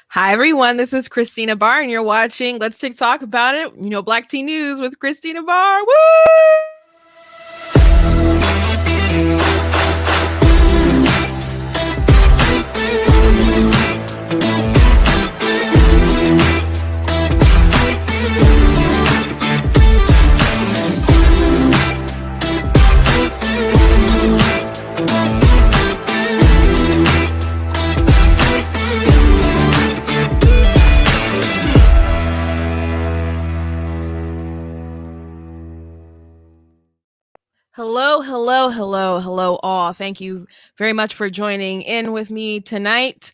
Hi, everyone. This is Christina Barr, and you're watching Let's TikTok About It. Black Tea News with Christina Barr. Woo! Hello, all. Thank you very much for joining in with me tonight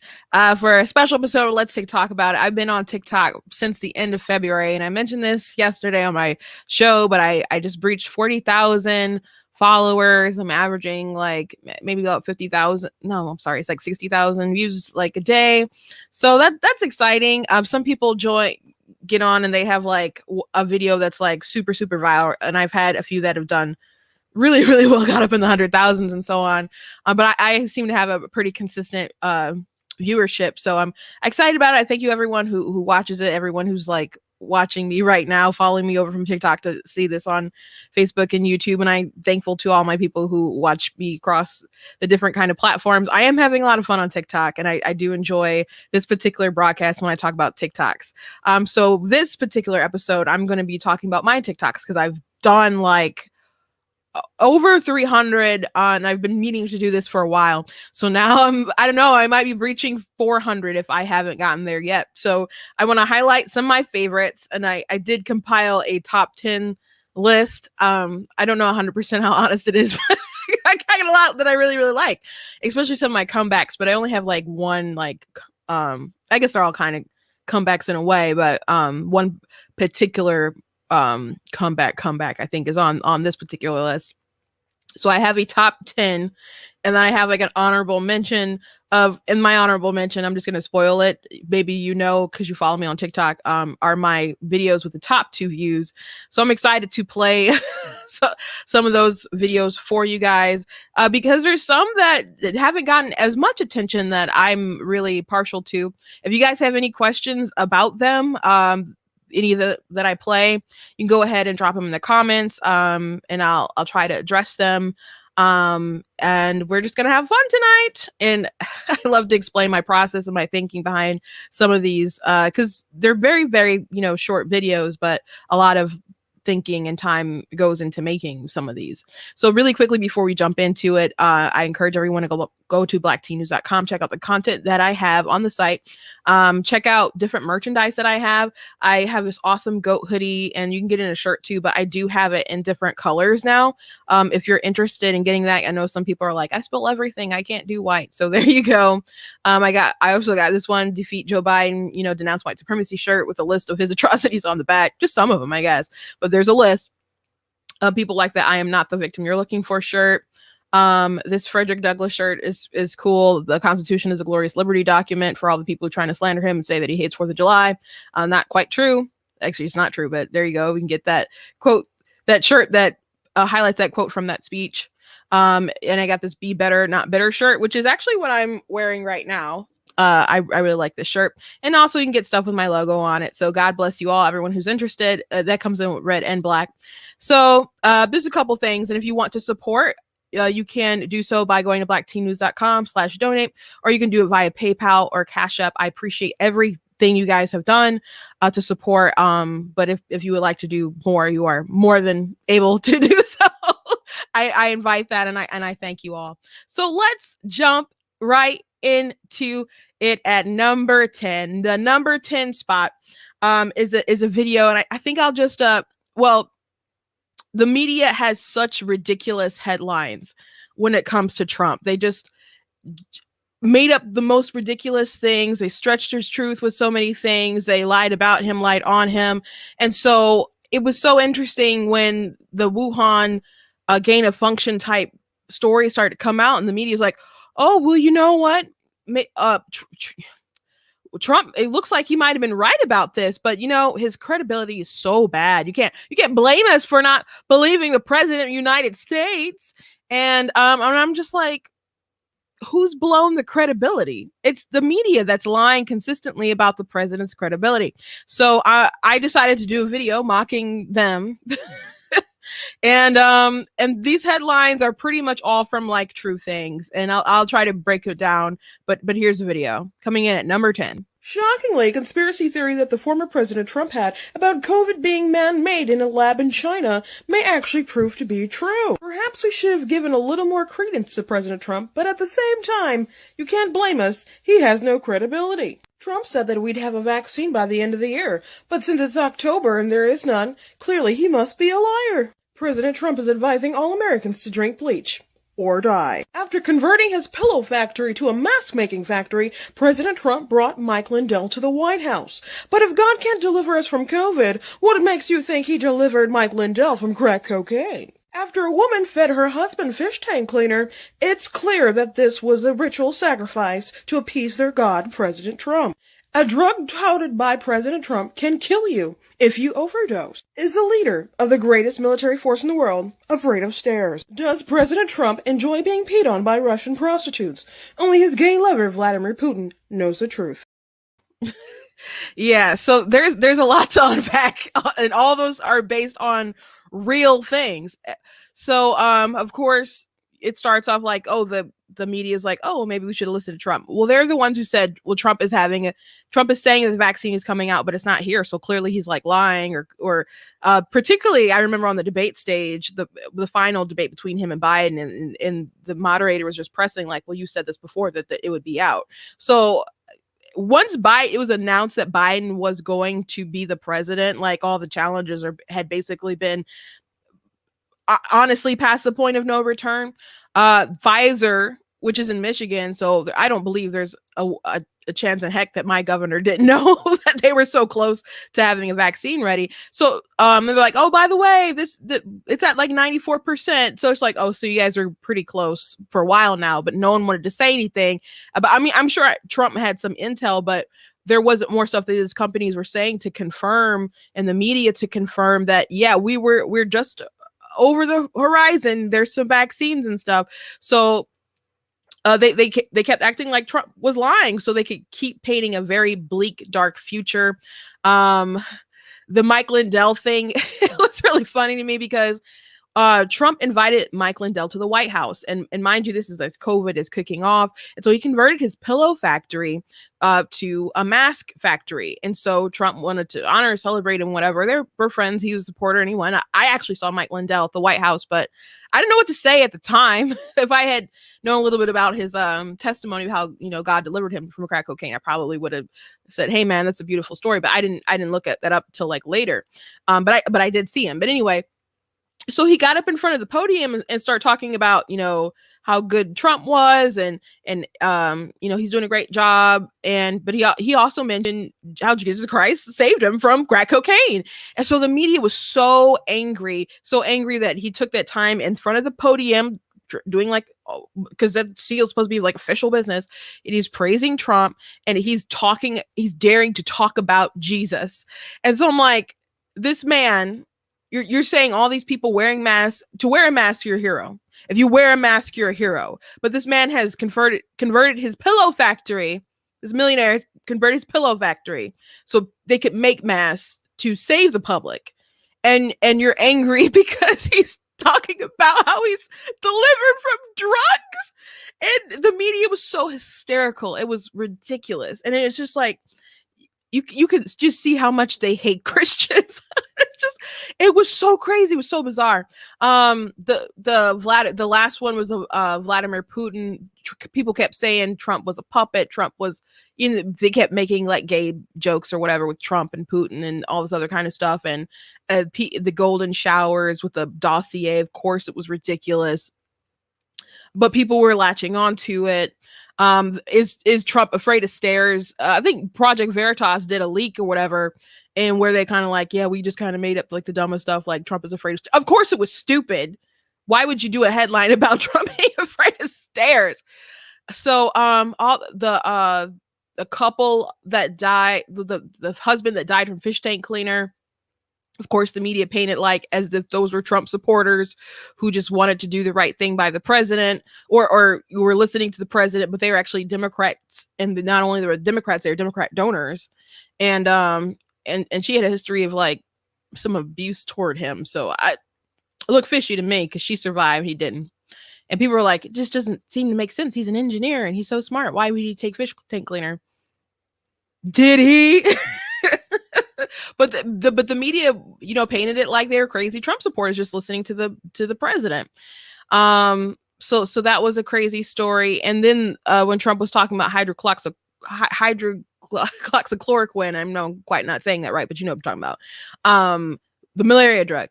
for a special episode of Let's TikTok About It. I've been on TikTok since the end of February, and I mentioned this yesterday on my show, but I just breached 40,000 followers. I'm averaging like maybe about 50,000. No, I'm sorry. It's like 60,000 views like a day. So that's exciting. Some people get on and they have like a video that's like super viral, and I've had a few that have done really well, got up in the 100,000s and so on. But I seem to have a pretty consistent viewership, so I'm excited about it. I thank you everyone who watches it, everyone who's like watching me right now, following me over from TikTok to see this on Facebook and YouTube. And I'm thankful to all my people who watch me across the different kind of platforms. I am having a lot of fun on TikTok, and I do enjoy this particular broadcast when I talk about TikToks. So this particular episode, I'm going to be talking about my TikToks because I've done like over 300 and I've been meaning to do this for a while. So now I don't know, I might be breaching 400 if I haven't gotten there yet. So I want to highlight some of my favorites, and I did compile a top 10 list. I don't know 100% how honest it is, but I got a lot that I really like, especially some of my comebacks, but I only have like one, like I guess they're all kind of comebacks in a way, but one particular comeback I think is on this particular list. So I have a top 10, and then I have like an honorable mention in my honorable mention, I'm just going to spoil it. Maybe because you follow me on TikTok, are my videos with the top 2 views. So I'm excited to play some of those videos for you guys because there's some that haven't gotten as much attention that I'm really partial to. If you guys have any questions about them, any that I play, you can go ahead and drop them in the comments, and I'll try to address them. And we're just gonna have fun tonight. And I love to explain my process and my thinking behind some of these because they're very short videos, but a lot of thinking and time goes into making some of these. So really quickly before we jump into it, I encourage everyone to go to blacktnews.com, check out the content that I have on the site, check out different merchandise that I have. I have this awesome goat hoodie, and you can get it in a shirt too, but I do have it in different colors now. If you're interested in getting that, I know some people are like, I spill everything, I can't do white. So there you go. I also got this one, Defeat Joe Biden, Denounce White Supremacy shirt with a list of his atrocities on the back, just some of them, I guess, but there's a list of people like that. I am not the victim you're looking for shirt. This Frederick Douglass shirt is cool. The Constitution is a glorious liberty document, for all the people who are trying to slander him and say that he hates 4th of July. Not quite true. Actually, it's not true, but there you go. We can get that quote, that shirt that highlights that quote from that speech. And I got this Be Better, Not Bitter shirt, which is actually what I'm wearing right now. I really like this shirt. And also you can get stuff with my logo on it. So God bless you all, everyone who's interested. That comes in with red and black. So there's a couple things. And if you want to support, you can do so by going to blacktnews.com/donate, or you can do it via PayPal or Cash App. I appreciate everything you guys have done to support. But if you would like to do more, you are more than able to do so. I invite that, and I thank you all. So let's jump right into it at number 10. The number 10 spot is a video, and I think I'll just the media has such ridiculous headlines when it comes to Trump. They just made up the most ridiculous things. They stretched his truth with so many things. They lied about him, lied on him. And so it was so interesting when the Wuhan gain of function type story started to come out, and the media was like, oh, well, you know what? Trump, it looks like he might have been right about this, but his credibility is so bad. You can't blame us for not believing the president of the United States. And I'm just like, who's blown the credibility? It's the media that's lying consistently about the president's credibility. So I decided to do a video mocking them. And these headlines are pretty much all from like true things, and I'll try to break it down, but here's the video coming in at number 10. Shockingly, a conspiracy theory that the former President Trump had about COVID being man-made in a lab in China may actually prove to be true. Perhaps we should have given a little more credence to President Trump, but at the same time, you can't blame us. He has no credibility. Trump said that we'd have a vaccine by the end of the year, but since it's October and there is none, clearly he must be a liar. President Trump is advising all Americans to drink bleach or die. After converting his pillow factory to a mask-making factory, President Trump brought Mike Lindell to the White House. But if God can't deliver us from COVID, what makes you think he delivered Mike Lindell from crack cocaine? After a woman fed her husband fish tank cleaner, it's clear that this was a ritual sacrifice to appease their god, President Trump. A drug touted by President Trump can kill you if you overdose. Is the leader of the greatest military force in the world afraid of stairs? Does President Trump enjoy being peed on by Russian prostitutes? Only his gay lover, Vladimir Putin, knows the truth. Yeah, so there's a lot to unpack, and all those are based on real things. So, of course, it starts off like, oh, the media is like, oh, maybe we should listen to Trump. Well, they're the ones who said, well, Trump is saying that the vaccine is coming out, but it's not here. So clearly he's like lying, or particularly, I remember on the debate stage, the final debate between him and Biden, and the moderator was just pressing like, well, you said this before that it would be out. So once it was announced that Biden was going to be the president, like all the challenges had basically been honestly past the point of no return. Pfizer, which is in Michigan, so I don't believe there's a chance in heck that my governor didn't know that they were so close to having a vaccine ready. So they're like, oh, by the way, it's at like 94%. So it's like, oh, so you guys are pretty close for a while now, but no one wanted to say anything about. I mean, I'm sure Trump had some intel, but there wasn't more stuff that his companies were saying to confirm, and the media to confirm that, yeah, we're just over the horizon. There's some vaccines and stuff. So they kept acting like Trump was lying so they could keep painting a very bleak, dark future. The Mike Lindell thing, it was really funny to me because Trump invited Mike Lindell to the White House. And mind you, this is as COVID is kicking off. And so he converted his pillow factory to a mask factory. And so Trump wanted to honor, celebrate, and whatever. They were friends. He was a supporter, and he went. I actually saw Mike Lindell at the White House, but I didn't know what to say at the time. If I had known a little bit about his testimony of how, God delivered him from crack cocaine, I probably would have said, hey, man, that's a beautiful story. But I didn't look at that up till like later. But I did see him. But anyway, so he got up in front of the podium and started talking about, how good Trump was, and he's doing a great job. But he also mentioned how Jesus Christ saved him from crack cocaine. And so the media was so angry that he took that time in front of the podium doing like, because that seal is supposed to be like official business. And he's praising Trump, and he's daring to talk about Jesus. And so I'm like, this man, you're saying all these people wearing masks, to wear a mask, you're a hero. If you wear a mask, you're a hero. But this man has converted his pillow factory. This millionaire has converted his pillow factory so they could make masks to save the public. And you're angry because he's talking about how he's delivered from drugs. And the media was so hysterical. It was ridiculous. And it's just like, you could just see how much they hate Christians. It was so crazy. It was so bizarre. The last one was Vladimir Putin. People kept saying Trump was a puppet. Trump was, they kept making like gay jokes or whatever with Trump and Putin and all this other kind of stuff. And the golden showers with the dossier, of course, it was ridiculous. But people were latching onto it. Is Trump afraid of stairs? I think Project Veritas did a leak or whatever, and where they kind of like, yeah, we just kind of made up like the dumbest stuff, like Trump is afraid of stairs. Of course it was stupid. Why would you do a headline about Trump being afraid of stairs? So all the couple that died, the husband that died from fish tank cleaner, Of course, the media painted like as if those were Trump supporters who just wanted to do the right thing by the president, or you were listening to the president, but they were actually Democrats, and not only they were Democrats, they were Democrat donors, and she had a history of like some abuse toward him. So it looked fishy to me because she survived, he didn't. And people were like, it just doesn't seem to make sense. He's an engineer and he's so smart. Why would he take fish tank cleaner? Did he? But the media, painted it like they were crazy Trump supporters just listening to the president. So that was a crazy story. And then when Trump was talking about hydroxychloroquine, I'm quite not saying that right, but you know what I'm talking about. The malaria drug.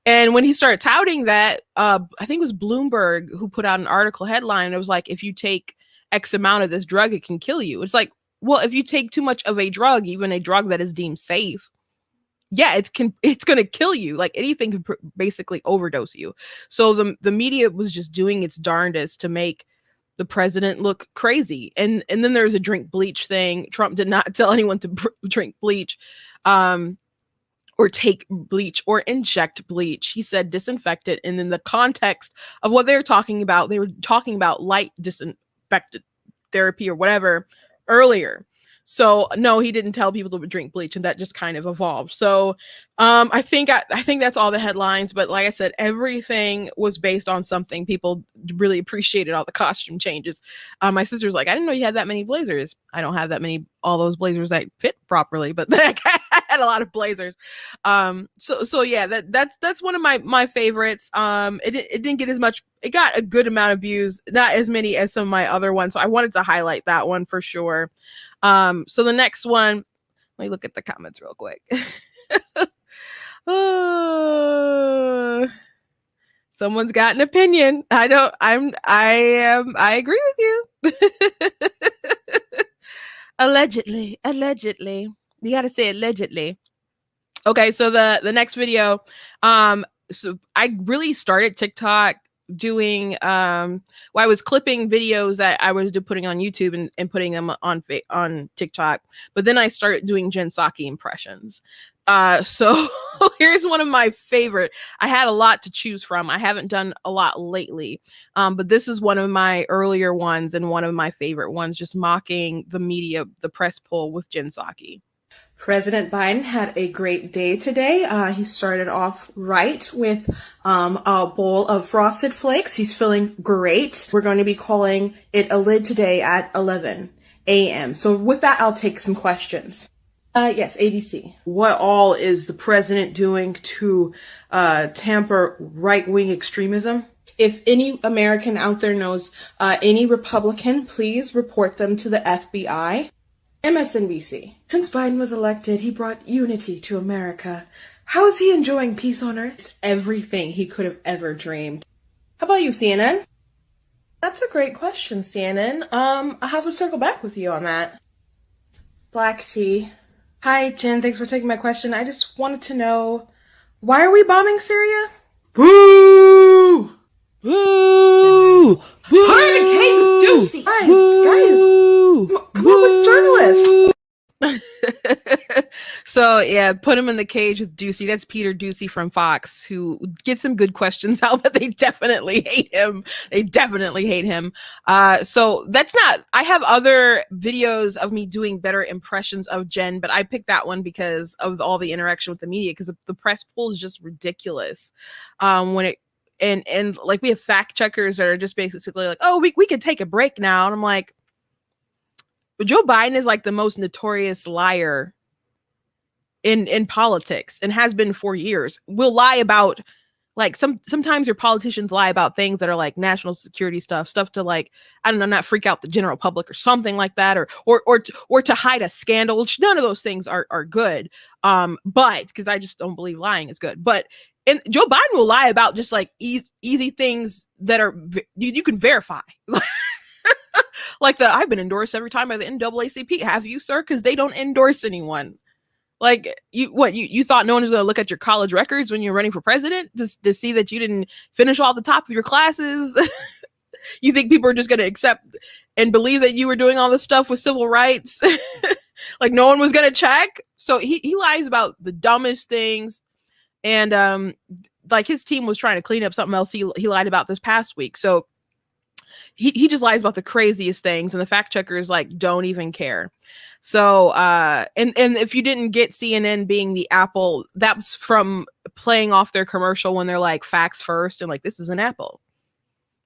And when he started touting that, I think it was Bloomberg who put out an article headline. It was like, if you take X amount of this drug, it can kill you. It's like, well, if you take too much of a drug, even a drug that is deemed safe, yeah, it's going to kill you. Like anything can basically overdose you. So the media was just doing its darndest to make the president look crazy. And then there's a drink bleach thing. Trump did not tell anyone to drink bleach, or take bleach or inject bleach. He said disinfect it. And in the context of what they were talking about light disinfectant therapy or whatever earlier. So no, he didn't tell people to drink bleach, and that just kind of evolved. So I think that's all the headlines. But like I said, everything was based on something. People really appreciated all the costume changes. My sister's like, I didn't know you had that many blazers. I don't have all those blazers that fit properly, but I had a lot of blazers. So yeah, that's one of my favorites. It didn't get as much. It got a good amount of views, not as many as some of my other ones. So I wanted to highlight that one for sure. So the next one, let me look at the comments real quick. Someone's got an opinion. I agree with you. Allegedly. You got to say allegedly. Okay. So the next video, so I really started TikTok doing I was clipping videos that I was putting on YouTube and putting them on TikTok, but then I started doing Jen Psaki impressions. So here's one of my favorite. I had a lot to choose from. I haven't done a lot lately, but this is one of my earlier ones and one of my favorite ones, just mocking the media, the press poll with Jen Psaki. President Biden had a great day today. He started off right with a bowl of Frosted Flakes. He's feeling great. We're going to be calling it a lid today at 11 a.m. So with that, I'll take some questions. Yes, ABC. What all is the president doing to tamper right-wing extremism? If any American out there knows any Republican, please report them to the FBI. MSNBC. Since Biden was elected, he brought unity to America. How is he enjoying peace on earth? It's everything he could have ever dreamed. How about you, CNN? That's a great question, CNN. I'll have to circle back with you on that. Black tea. Hi, Jen. Thanks for taking my question. I just wanted to know, why are we bombing Syria? Boo! Boo! Boo! Hi, the cave is juicy. Guys, come on with journalists. So yeah, put him in the cage with Ducey. That's Peter Ducey from Fox, who gets some good questions out, but they definitely hate him. So that's not. I have other videos of me doing better impressions of Jen, but I picked that one because of all the interaction with the media. Because the press poll is just ridiculous. When it and like we have fact checkers that are just basically like, oh, we could take a break now, and I'm like, but Joe Biden is like the most notorious liar in politics and has been for years. Will lie about like sometimes your politicians lie about things that are like national security stuff to like, I don't know, not freak out the general public or something like that, or to hide a scandal, which none of those things are good. But because I just don't believe lying is good. But and Joe Biden will lie about just like easy things that are you can verify. Like I've been endorsed every time by the NAACP. Have you, sir? Because they don't endorse anyone. Like you thought no one was going to look at your college records when you're running for president to see that you didn't finish all the top of your classes? You think people are just going to accept and believe that you were doing all this stuff with civil rights? Like no one was gonna check. So he lies about the dumbest things. And like his team was trying to clean up something else he lied about this past week. So he just lies about the craziest things, and the fact checkers like don't even care. So and if you didn't get CNN being the apple, that's from playing off their commercial when they're like facts first and like this is an apple.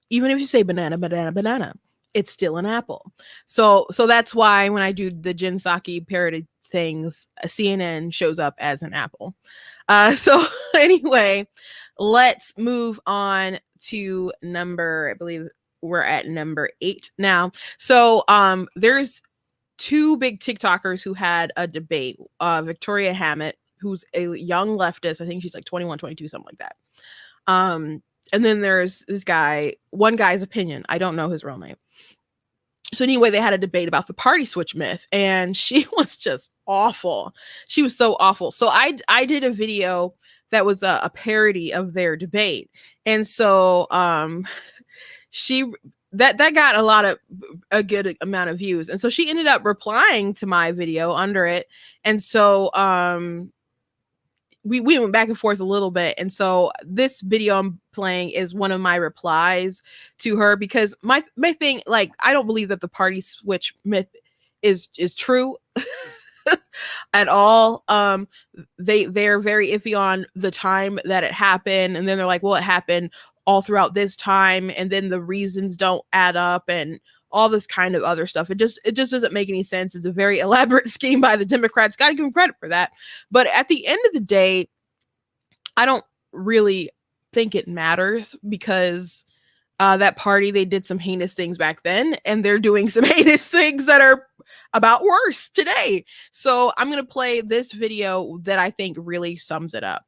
Even if you say banana, banana, banana, it's still an apple. So that's why when I do the Jin Saki parody things, CNN shows up as an apple. So anyway, let's move on to number, I believe we're at number 8 now. So there's two big TikTokers who had a debate. Victoria Hammett, who's a young leftist. I think she's like 21, 22, something like that. And then there's this guy, one guy's opinion. I don't know his real name. So anyway, they had a debate about the party switch myth, and she was just awful. She was so awful. So I did a video that was a parody of their debate. And so she that got a good amount of views. And so she ended up replying to my video under it. And so we went back and forth a little bit. And so this video I'm playing is one of my replies to her, because my thing, like, I don't believe that the party switch myth is true at all. They're very iffy on the time that it happened. And then they're like, well, it happened all throughout this time. And then the reasons don't add up and all this kind of other stuff. It just doesn't make any sense. It's a very elaborate scheme by the Democrats. Got to give them credit for that. But at the end of the day, I don't really think it matters, because that party, they did some heinous things back then, and they're doing some heinous things that are about worse today. So I'm going to play this video that I think really sums it up.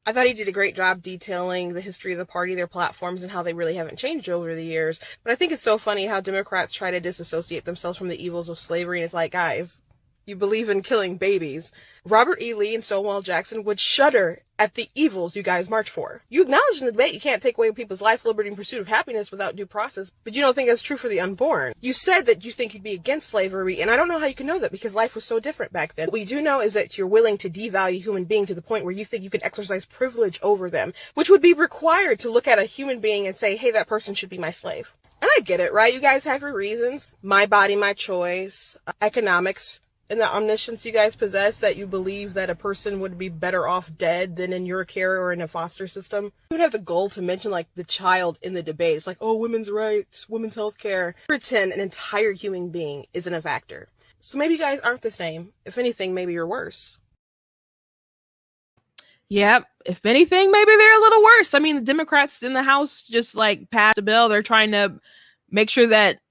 I thought he did a great job detailing the history of the party, their platforms, and how they really haven't changed over the years. But I think it's so funny how Democrats try to disassociate themselves from the evils of slavery. And it's like, guys, you believe in killing babies. Robert E. Lee and Stonewall Jackson would shudder at the evils you guys march for. You acknowledge in the debate you can't take away people's life, liberty, and pursuit of happiness without due process, but you don't think that's true for the unborn. You said that you think you'd be against slavery, and I don't know how you can know that, because life was so different back then. What we do know is that you're willing to devalue human being to the point where you think you can exercise privilege over them, which would be required to look at a human being and say, hey, that person should be my slave. And I get it, right? You guys have your reasons. My body, my choice, economics, and the omniscience you guys possess, that you believe that a person would be better off dead than in your care or in a foster system. You would have the goal to mention like the child in the debate. It's like, oh, women's rights, women's health care. Pretend an entire human being isn't a factor. So maybe you guys aren't the same. If anything, maybe you're worse. Yep. If anything, maybe they're a little worse. I mean, the Democrats in the House just like passed a bill. They're trying to make sure that,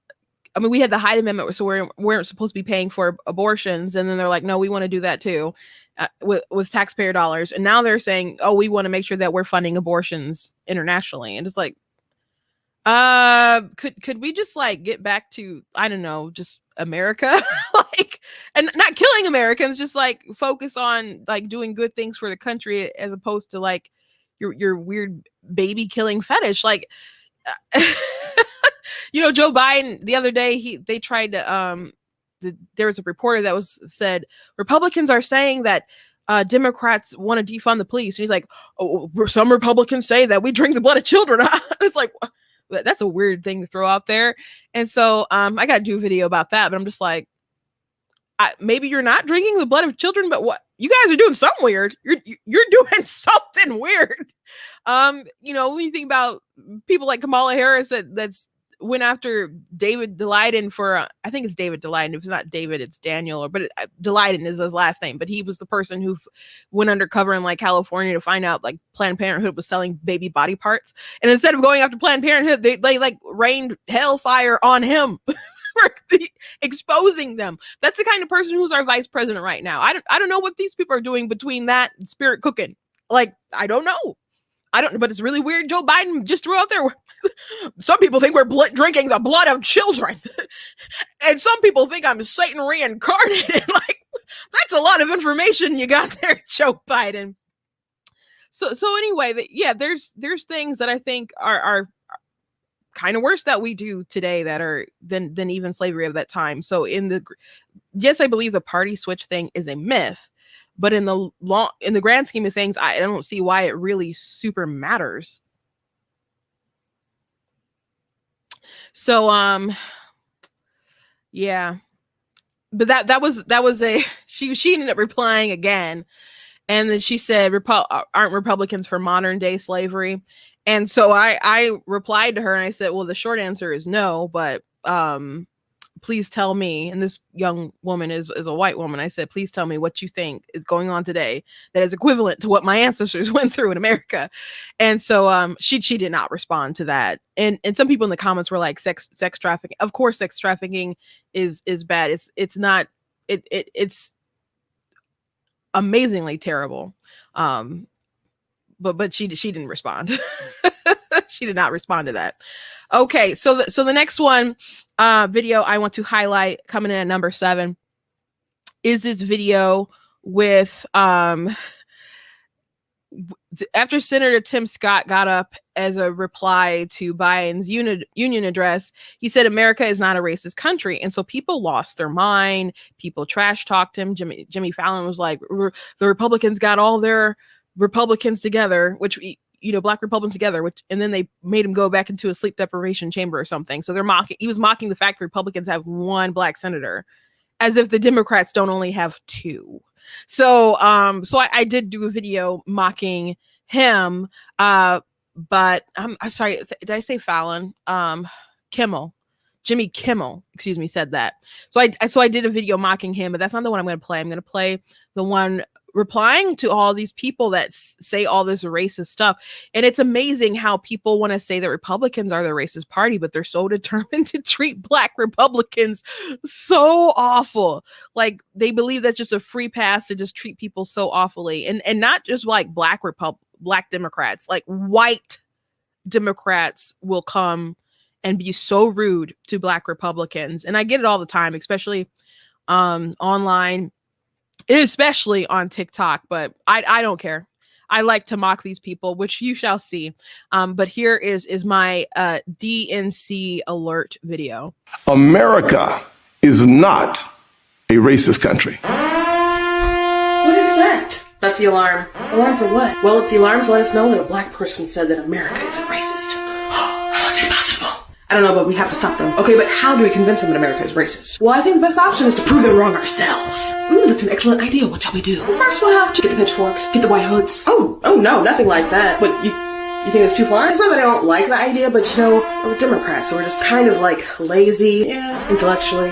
I mean, we had the Hyde Amendment, so we weren't supposed to be paying for abortions. And then they're like, no, we want to do that too, with taxpayer dollars. And now they're saying, oh, we want to make sure that we're funding abortions internationally. And it's like, could we just like get back to, I don't know, just America, like, and not killing Americans, just like focus on like doing good things for the country, as opposed to like your weird baby killing fetish. Like, you know, Joe Biden, the other day, they tried to, there was a reporter that said, Republicans are saying that Democrats want to defund the police. And he's like, oh, some Republicans say that we drink the blood of children. It's like, that's a weird thing to throw out there. And so I got to do a video about that, but I'm just like, maybe you're not drinking the blood of children, but what you guys are doing something weird. You're doing something weird. You know, when you think about people like Kamala Harris that's went after David Daleiden for, I think it's David Daleiden. If it's not David, it's Daniel, but Daleiden is his last name. But he was the person who went undercover in like California to find out like Planned Parenthood was selling baby body parts. And instead of going after Planned Parenthood, they like rained hellfire on him. Exposing them. That's the kind of person who's our vice president right now. I don't know what these people are doing between that and Spirit cooking. Like, I don't know. But it's really weird. Joe Biden just threw out there, some people think we're drinking the blood of children. And some people think I'm Satan reincarnated. Like, that's a lot of information you got there, Joe Biden. So anyway, yeah, there's things that I think are kind of worse that we do today that are than even slavery of that time. So in yes, I believe the party switch thing is a myth, but in the grand scheme of things, I don't see why it really super matters. So yeah, but that was a she ended up replying again, and then she said, aren't Republicans for modern day slavery? And so I replied to her and I said, well, the short answer is no, but please tell me, and this young woman is a white woman, I said, please tell me what you think is going on today that is equivalent to what my ancestors went through in America. And so she did not respond to that. And some people in the comments were like, sex trafficking. Of course sex trafficking is bad. It's not it's amazingly terrible. But she didn't respond. She did not respond to that. Okay, so the next one video I want to highlight, coming in at number 7, is this video with after Senator Tim Scott got up as a reply to Biden's union address. He said America is not a racist country, and so people lost their mind. People trash talked him. Jimmy Fallon was like, the Republicans got all their Republicans together, which, you know, black Republicans together, which, and then they made him go back into a sleep deprivation chamber or something. So he was mocking the fact that Republicans have one black senator, as if the Democrats don't only have 2. So I did do a video mocking him, but I'm sorry, did I say Fallon? Kimmel. Jimmy Kimmel, excuse me, said that. So I did a video mocking him, but that's not the one I'm going to play. I'm going to play the one replying to all these people that say all this racist stuff. And it's amazing how people want to say that Republicans are the racist party, but they're so determined to treat black Republicans so awful. Like, they believe that's just a free pass to just treat people so awfully. And not just like black Democrats, like white Democrats will come and be so rude to black Republicans. And I get it all the time, especially online, especially on TikTok, but I don't care. I like to mock these people, which you shall see. But here is my DNC alert video. America is not a racist country. What is that? That's the alarm. Alarm for what? Well, it's the alarm to let us know that a black person said that America isn't racist. How is it possible? I don't know, but we have to stop them. Okay, but how do we convince them that America is racist? Well, I think the best option is to prove them wrong ourselves. That's an excellent idea. What shall we do? Well, first we'll have to get the pitchforks, get the white hoods. Oh no, nothing like that. But you think it's too far? It's not that I don't like the idea, but you know, we're Democrats, so we're just kind of like lazy, intellectually,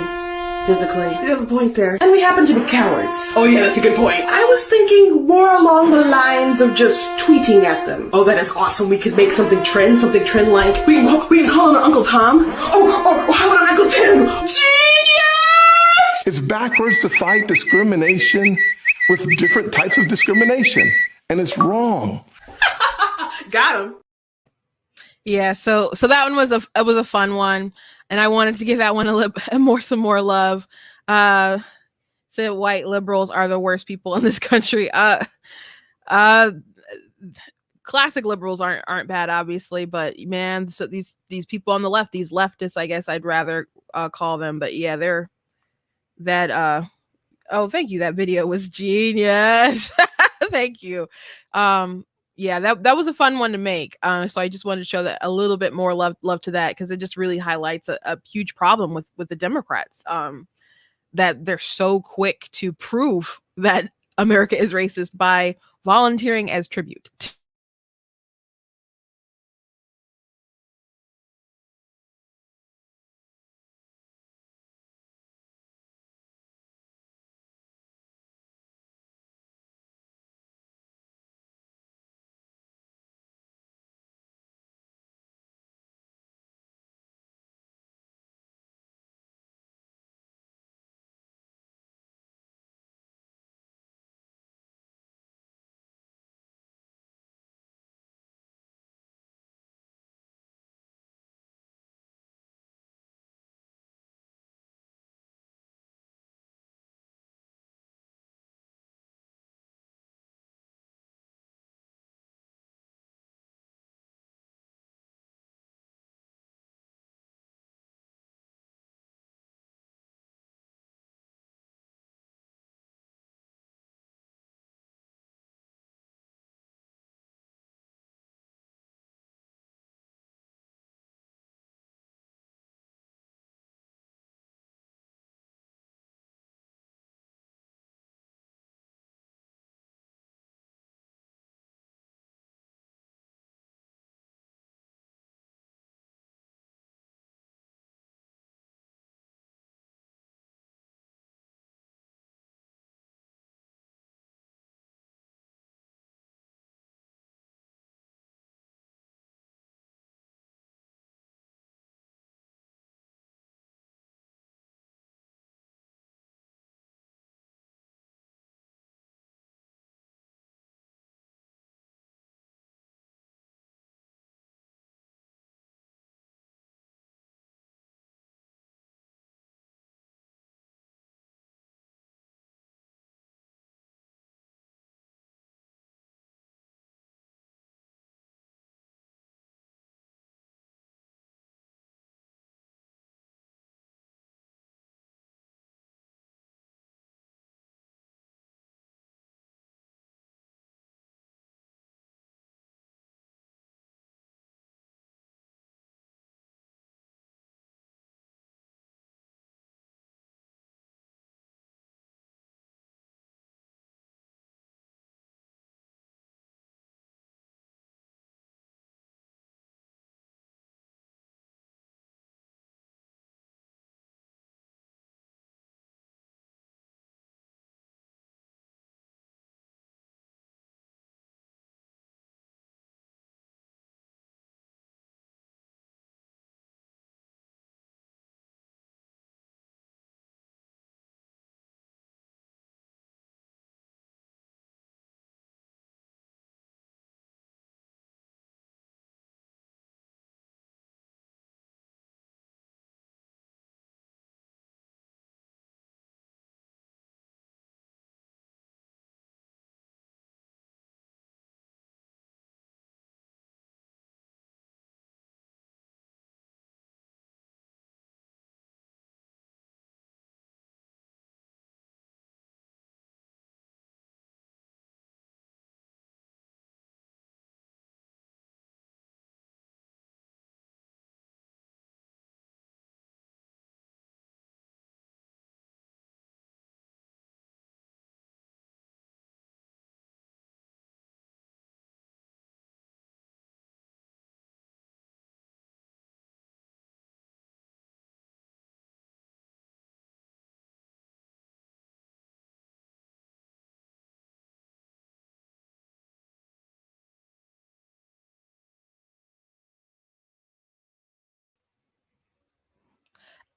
physically. You have a point there. And we happen to be cowards. Oh yeah, that's a good point. I was thinking more along the lines of just tweeting at them. Oh, that is awesome. We could make something trend like, we can call him Uncle Tom. Oh, how about Uncle Tim? Genius! It's backwards to fight discrimination with different types of discrimination. And it's wrong. Got him. Yeah, so that one was a fun one, and I wanted to give that one some more love. Said white liberals are the worst people in this country. Classic liberals aren't bad, obviously, but man, so these people on the left, these leftists, I guess I'd rather call them, but yeah, they're that. Oh, thank you. That video was genius. Thank you. Yeah, that was a fun one to make. So I just wanted to show that a little bit more love to that, because it just really highlights a huge problem with the Democrats, that they're so quick to prove that America is racist by volunteering as tribute.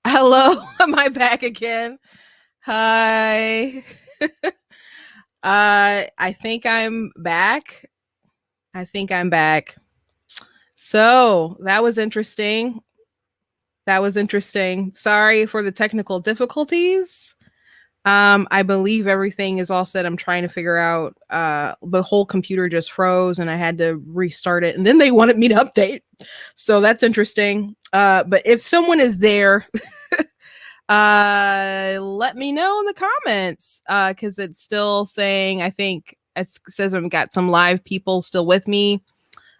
Hello, am I back again? Hi. I think I'm back. I think I'm back. So that was interesting. That was interesting. Sorry for the technical difficulties. I believe everything is all set. I'm trying to figure out the whole computer just froze and I had to restart it. And then they wanted me to update. So that's interesting. But if someone is there, let me know in the comments. Because it's still saying, I think it says I've got some live people still with me.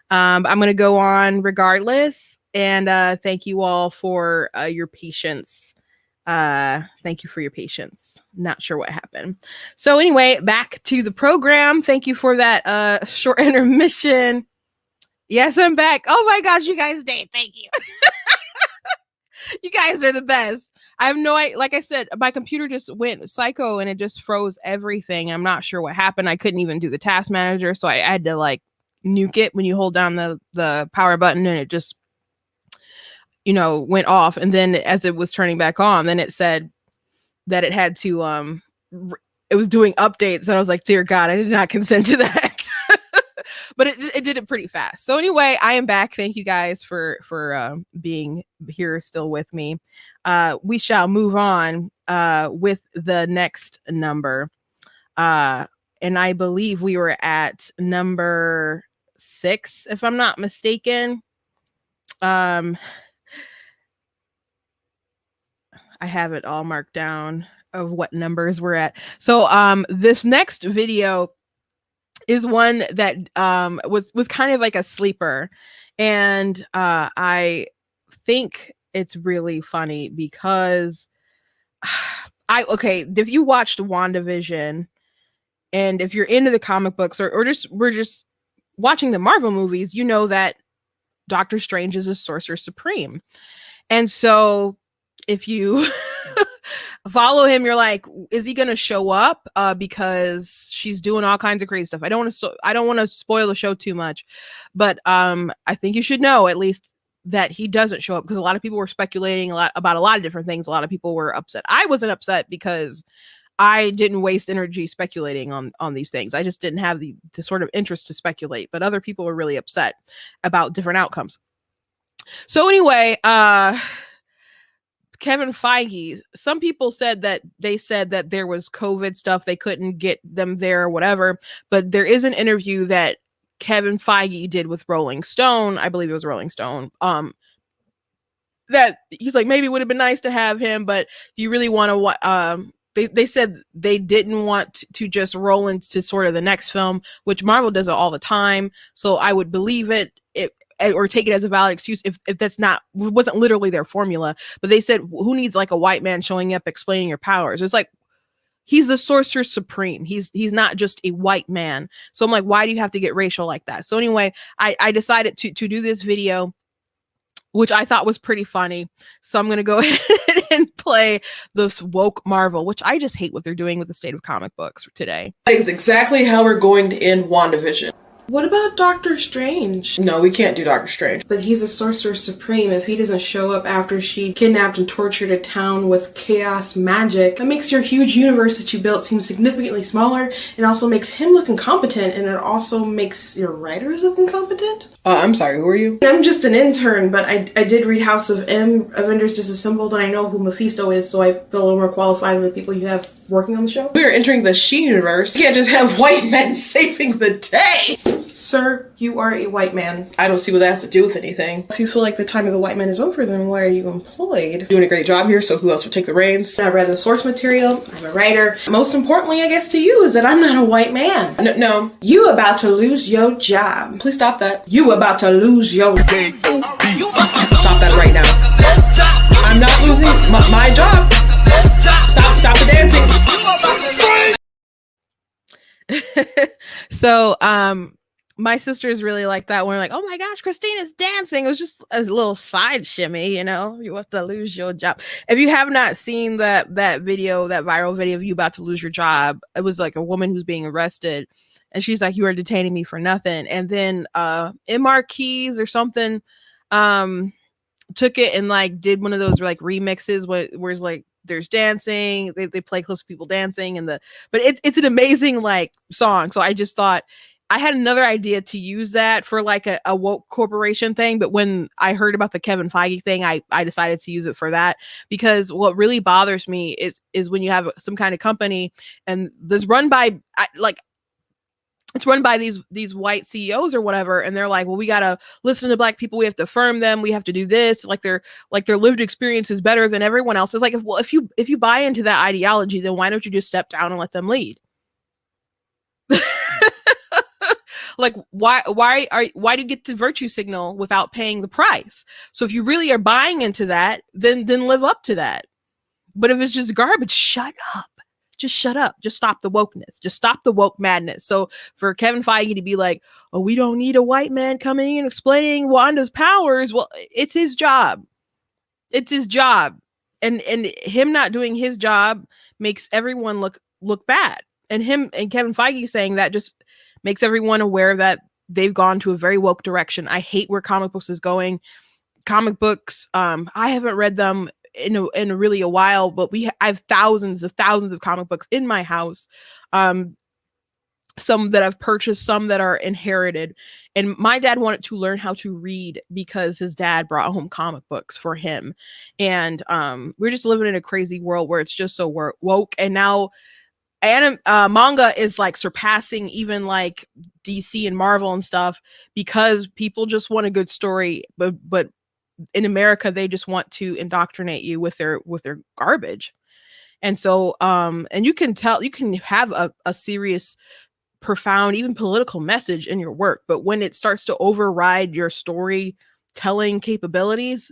I'm gonna go on regardless. And thank you all for your patience. Thank you for your patience. Not sure what happened. So anyway, back to the program. Thank you for that short intermission. Yes, I'm back. Oh my gosh, you guys did. Thank you. You guys are the best. I have no idea. Like I said, my computer just went psycho and it just froze everything. I'm not sure what happened. I couldn't even do the task manager, so I had to like nuke it when you hold down the power button, and it just went off. And then as it was turning back on, then it said that it had to it was doing updates, and I was like, dear God, I did not consent to that. But it did it pretty fast. So anyway, I am back. Thank you guys for being here still with me. We shall move on with the next number. And I believe we were at number 6, if I'm not mistaken. I have it all marked down of what numbers we're at. So this next video is one that was kind of like a sleeper, and I think it's really funny because if you watched WandaVision, and if you're into the comic books or we're just watching the Marvel movies, you know that Doctor Strange is a Sorcerer Supreme. And so if you follow him, you're like, is he gonna show up? Because she's doing all kinds of crazy stuff. I don't want to spoil the show too much, but I think you should know at least that he doesn't show up, because a lot of people were speculating about a lot of different things. A lot of people were upset. I wasn't upset because I didn't waste energy speculating on these things. I just didn't have the sort of interest to speculate, but other people were really upset about different outcomes. So anyway, Kevin Feige, some people said that there was COVID stuff. They couldn't get them there or whatever. But there is an interview that Kevin Feige did with Rolling Stone. I believe it was Rolling Stone. That he's like, maybe it would have been nice to have him, but do you really want to, they said they didn't want to just roll into sort of the next film, which Marvel does it all the time. So I would believe it or take it as a valid excuse if that's wasn't literally their formula. But they said, who needs like a white man showing up explaining your powers? It's like, he's the Sorcerer Supreme. He's not just a white man. So I'm like, why do you have to get racial like that? So anyway, I decided to do this video, which I thought was pretty funny. So I'm going to go ahead and play this woke Marvel, which I just hate what they're doing with the state of comic books today. That is exactly how we're going to end WandaVision. What about Doctor Strange? No, we can't do Doctor Strange. But he's a Sorcerer Supreme. If he doesn't show up after she kidnapped and tortured a town with chaos magic, that makes your huge universe that you built seem significantly smaller. It also makes him look incompetent, and it also makes your writers look incompetent. I'm sorry, who are you? I'm just an intern, but I did read House of M, Avengers Disassembled, and I know who Mephisto is, so I feel a little more qualified than the people you have working on the show. We are entering the She universe. You can't just have white men saving the day! Sir, you are a white man. I don't see what that has to do with anything. If you feel like the time of the white man is over, then why are you employed? Doing a great job here, so who else would take the reins? I read the source material. I'm a writer. Most importantly, I guess to you, is that I'm not a white man. No. You about to lose your job. Please stop that. You about to lose your job. Stop that right now. I'm not losing my job. Stop the dancing. So, my sisters really like that one. Like, oh my gosh, Christina's dancing. It was just a little side shimmy, you have to lose your job. If you have not seen that video, that viral video of you about to lose your job, it was like a woman who's being arrested, and she's like, you are detaining me for nothing. And then in Marquise or something, took it and like did one of those like remixes where it's like there's dancing, they play close to people dancing but it's an amazing like song. So I just thought I had another idea to use that for like a woke corporation thing, but when I heard about the Kevin Feige thing, I decided to use it for that, because what really bothers me is when you have some kind of company and this run by it's run by these white CEOs or whatever, and they're like, well, we gotta listen to Black people, we have to affirm them, we have to do this, like their lived experience is better than everyone else. It's like, if you buy into that ideology, then why don't you just step down and let them lead? Like, why do you get to virtue signal without paying the price? So if you really are buying into that, then live up to that. But if it's just garbage, shut up. Just shut up. Just stop the wokeness. Just stop the woke madness. So for Kevin Feige to be like, oh, we don't need a white man coming and explaining Wanda's powers. Well, it's his job. It's his job. And him not doing his job makes everyone look bad. And him and Kevin Feige saying that just makes everyone aware that they've gone to a very woke direction. I hate where comic books is going. Comic books, I haven't read them in a while, but I have thousands of comic books in my house. Some that I've purchased, some that are inherited. And my dad wanted to learn how to read because his dad brought home comic books for him. And we're just living in a crazy world where it's just so woke. And now manga is like surpassing even like DC and Marvel and stuff, because people just want a good story, but in America they just want to indoctrinate you with their garbage. And so and you can have a serious, profound, even political message in your work, but when it starts to override your storytelling capabilities,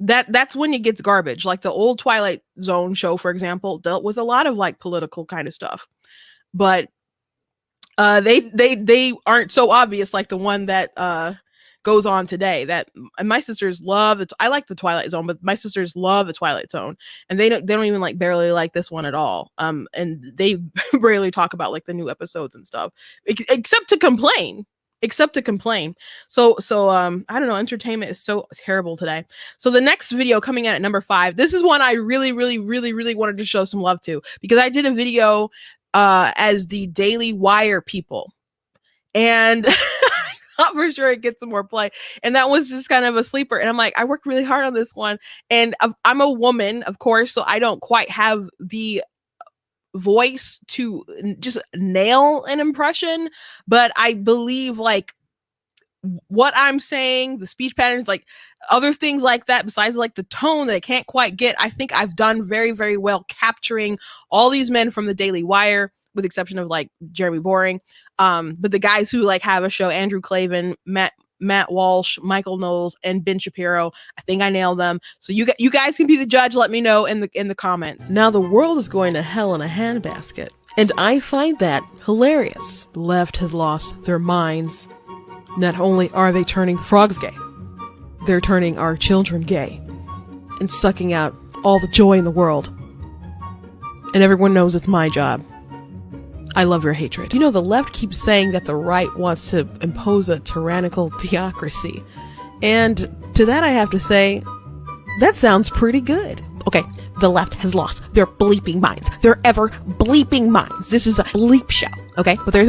that's when it gets garbage. Like the old Twilight Zone show, for example, dealt with a lot of like political kind of stuff, but they aren't so obvious like the one that goes on today. That my sisters love I like the Twilight Zone, but my sisters love the Twilight Zone, and they don't even like barely like this one at all. And they rarely talk about like the new episodes and stuff, except to complain. So I don't know, entertainment is so terrible today. So the next video coming in at number 5, this is one I really wanted to show some love to, because I did a video as the Daily Wire people, and thought for sure it gets some more play, and that was just kind of a sleeper. And I'm like, I worked really hard on this one, and I'm a woman, of course, so I don't quite have the voice to just nail an impression, but I believe like what I'm saying, the speech patterns, like other things like that, besides like the tone that I can't quite get, I think I've done very, very well capturing all these men from the Daily Wire, with the exception of like Jeremy Boring. But the guys who like have a show, Andrew Klavan, Matt Walsh, Michael Knowles, and Ben Shapiro, I think I nailed them. So you guys can be the judge. Let me know in the comments. Now the world is going to hell in a handbasket, and I find that hilarious. The left has lost their minds. Not only are they turning frogs gay, they're turning our children gay and sucking out all the joy in the world. And everyone knows it's my job. I love your hatred. You know, the left keeps saying that the right wants to impose a tyrannical theocracy. And to that I have to say, that sounds pretty good. Okay, the left has lost their bleeping minds. Their ever bleeping minds. This is a bleep show, okay? But there is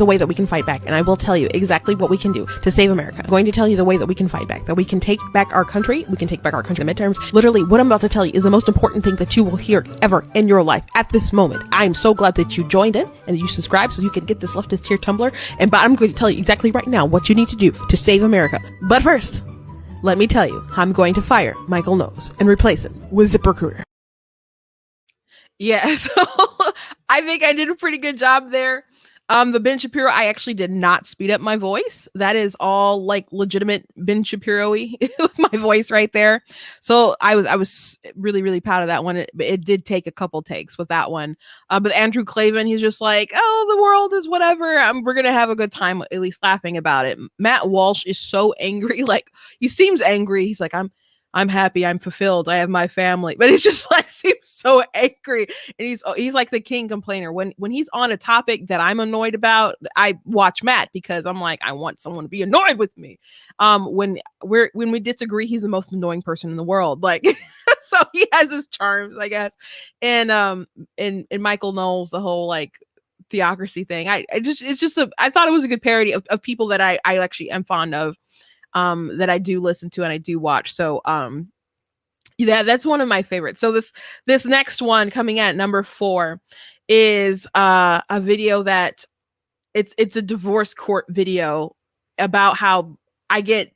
a way that we can fight back, and I will tell you exactly what we can do to save America. I'm going to tell you the way that we can fight back, that we can take back our country. We can take back our country in the midterms. Literally, what I'm about to tell you is the most important thing that you will hear ever in your life at this moment. I'm so glad that you joined in and that you subscribed so you can get this leftist tier tumbler. But I'm going to tell you exactly right now what you need to do to save America. But first, let me tell you, I'm going to fire Michael Knowles and replace him with ZipRecruiter. Yeah, so I think I did a pretty good job there. The Ben Shapiro, I actually did not speed up my voice. That is all like legitimate Ben Shapiro-y with my voice right there. So I was really, really proud of that one. It did take a couple takes with that one. But Andrew Klavan, he's just like, oh, the world is whatever. We're going to have a good time, at least laughing about it. Matt Walsh is so angry. Like, he seems angry. He's like, I'm happy, I'm fulfilled, I have my family. But he's just like seems so angry, and he's like the king complainer. When he's on a topic that I'm annoyed about, I watch Matt because I'm like, I want someone to be annoyed with me. When we disagree, he's the most annoying person in the world. Like, so he has his charms, I guess. And Michael Knowles, the whole like theocracy thing. I thought it was a good parody of people that I actually am fond of, that I do listen to and I do watch. So yeah, that's one of my favorites. So this next one coming at number 4 is a video that it's a divorce court video about how I get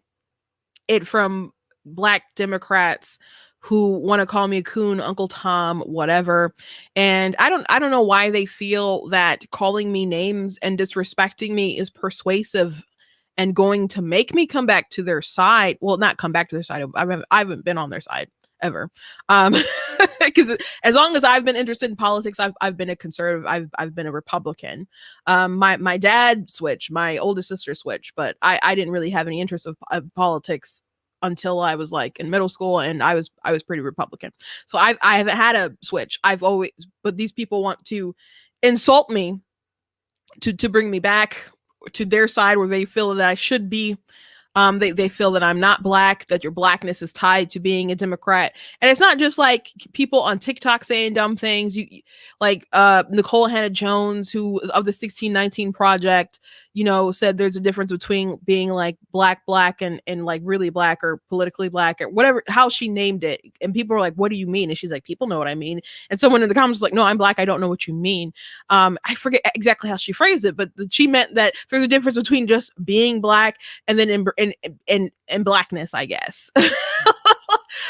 it from Black Democrats who want to call me a coon, Uncle Tom, whatever. And I don't know why they feel that calling me names and disrespecting me is persuasive and going to make me come back to their side. Well, not come back to their side. I haven't been on their side ever. Because as long as I've been interested in politics, I've been a conservative. I've been a Republican. My dad switched, my oldest sister switched, but I didn't really have any interest of politics until I was like in middle school, and I was pretty Republican. So I haven't had a switch. But these people want to insult me to bring me back to their side where they feel that I should be. They feel that I'm not Black, that your Blackness is tied to being a Democrat. And it's not just like people on TikTok saying dumb things. You like Nicole Hannah Jones, who of the 1619 Project, said there's a difference between being like black and like really Black or politically Black or whatever, how she named it. And people were like, what do you mean? And she's like, people know what I mean. And someone in the comments was like, no, I'm Black, I don't know what you mean. I forget exactly how she phrased it, but she meant that there's a difference between just being Black and then in Blackness, I guess.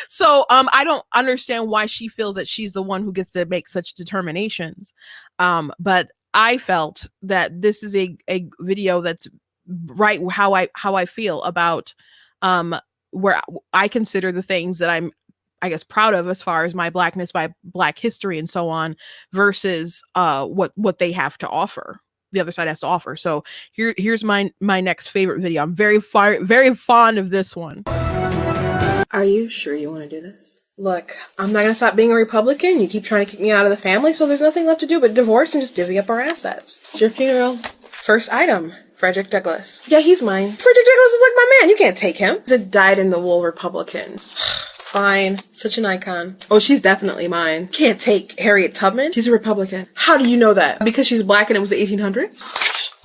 So I don't understand why she feels that she's the one who gets to make such determinations. But I felt that this is a video that's right how I feel about where I consider the things that I'm, I guess, proud of as far as my Blackness, my Black history and so on, versus what they have to offer. The other side has to offer. So here's my next favorite video. I'm very fond of this one. Are you sure you want to do this? Look, I'm not going to stop being a Republican. You keep trying to kick me out of the family, so there's nothing left to do but divorce and just divvy up our assets. It's your funeral. First item, Frederick Douglass. Yeah, he's mine. Frederick Douglass is like my man. You can't take him. He's a dyed-in-the-wool Republican. Fine. Such an icon. Oh, she's definitely mine. Can't take Harriet Tubman. She's a Republican. How do you know that? Because she's Black and it was the 1800s?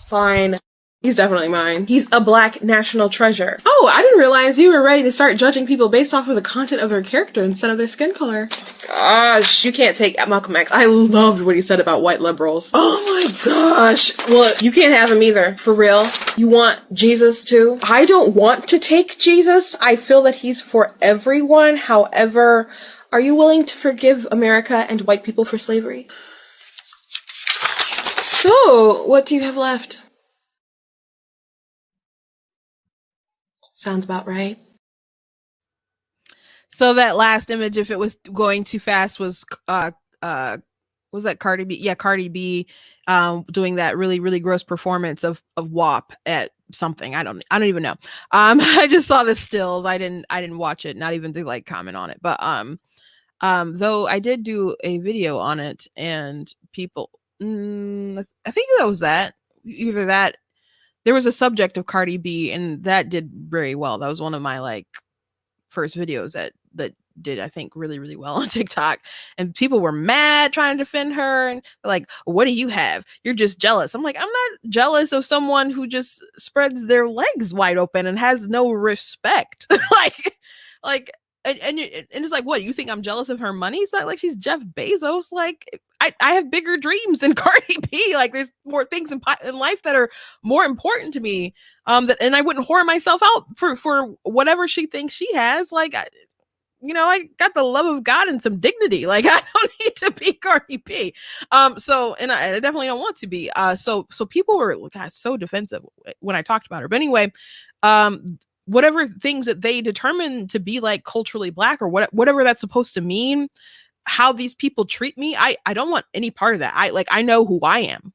Fine. He's definitely mine. He's a Black national treasure. Oh, I didn't realize you were ready to start judging people based off of the content of their character instead of their skin color. Gosh, you can't take Malcolm X. I loved what he said about white liberals. Oh my gosh. Well, you can't have him either. For real. You want Jesus too? I don't want to take Jesus. I feel that he's for everyone. However, are you willing to forgive America and white people for slavery? So, what do you have left? Sounds about right. So that last image, if it was going too fast, was that Cardi B? Yeah, Cardi B doing that really, really gross performance of WAP at something. I don't even know. I just saw the stills. I didn't watch it, not even to like comment on it. But though I did do a video on it, and people I think that was either that. There was a subject of Cardi B, and that did very well. That was one of my like first videos that did, I think, really, really well on TikTok. And people were mad trying to defend her, and like, what do you have? You're just jealous. I'm like, I'm not jealous of someone who just spreads their legs wide open and has no respect. like and it's like, what, you think I'm jealous of her money? It's not like she's Jeff Bezos. Like, I have bigger dreams than Cardi B. Like, there's more things in life that are more important to me. And I wouldn't whore myself out for whatever she thinks she has. Like, I got the love of God and some dignity. Like, I don't need to be Cardi B. And I definitely don't want to be. So people were so defensive when I talked about her. But anyway, whatever things that they determine to be like culturally Black or whatever that's supposed to mean, how these people treat me, I don't want any part of that. I know who I am.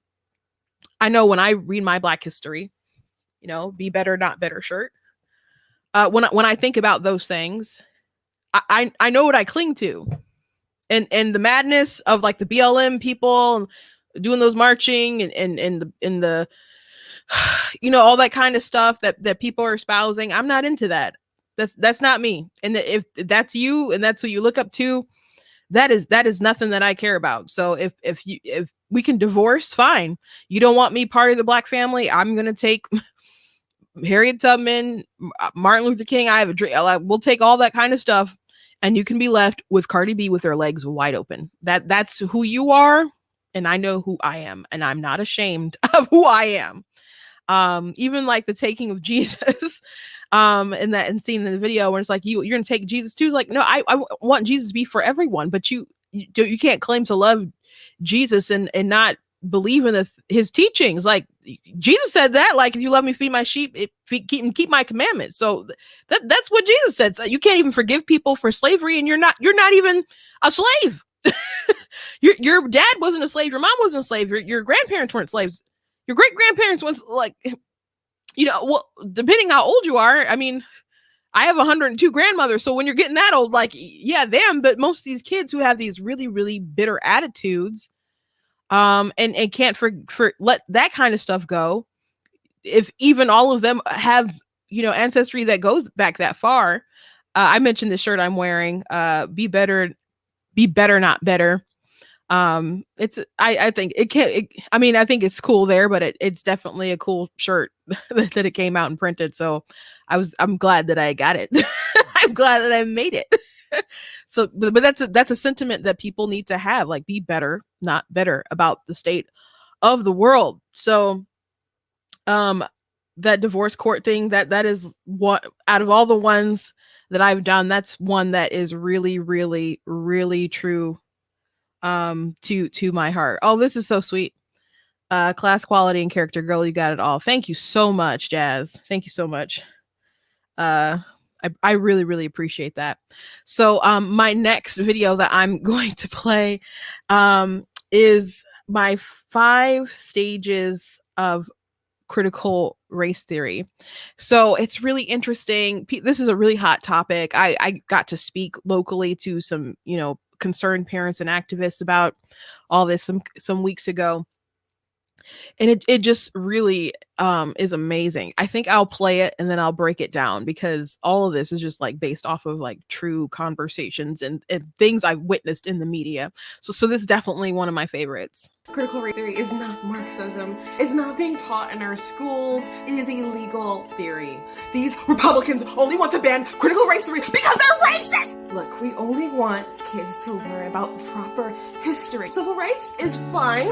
I know when I read my Black history, be better, not better shirt. When I think about those things, I know what I cling to, and the madness of like the BLM people doing those marching and the all that kind of stuff that people are espousing. I'm not into that. That's not me. And if that's you and that's who you look up to, that is nothing that I care about. So if we can divorce, fine. You don't want me part of the Black family, I'm gonna take Harriet Tubman, Martin Luther King. I have a dream. We'll take all that kind of stuff, and you can be left with Cardi B with her legs wide open. That's who you are, and I know who I am, and I'm not ashamed of who I am. Even like the taking of Jesus, and seeing in the video where it's like you're gonna take Jesus too. Like, no, I want Jesus to be for everyone, but you can't claim to love Jesus and not believe in his teachings. Like, Jesus said that, like, if you love me, feed my sheep, keep my commandments. So that's what Jesus said. So you can't even forgive people for slavery, and you're not even a slave. Your dad wasn't a slave, your mom wasn't a slave, your grandparents weren't slaves, your great grandparents was like, well, depending how old you are. I mean, I have 102 grandmothers, so when you're getting that old, like, yeah, them. But most of these kids who have these really, really bitter attitudes, and can't let that kind of stuff go. If even all of them have, ancestry that goes back that far. I mentioned the shirt I'm wearing. Be better, not better. It's I think it can. I think it's cool there, but it's definitely a cool shirt that it came out and printed. So I'm glad that I got it. I'm glad that I made it. So, but that's a sentiment that people need to have, like, be better, not better, about the state of the world. So, that divorce court thing, that is what, out of all the ones that I've done, that's one that is really, really, really true, to my heart. Oh, this is so sweet. Class, quality, and character, girl, you got it all. Thank you so much, Jazz. Thank you so much. I really, really appreciate that. So, my next video that I'm going to play, is my 5 stages of critical race theory. So it's really interesting. This is a really hot topic. I got to speak locally to some, concerned parents and activists about all this some weeks ago. And it just really is amazing. I think I'll play it and then I'll break it down, because all of this is just like based off of like true conversations and things I've witnessed in the media. So this is definitely one of my favorites. Critical race theory is not Marxism. It's not being taught in our schools. It is a legal theory. These Republicans only want to ban critical race theory because they're racist! Look, we only want kids to learn about proper history. Civil rights is fine,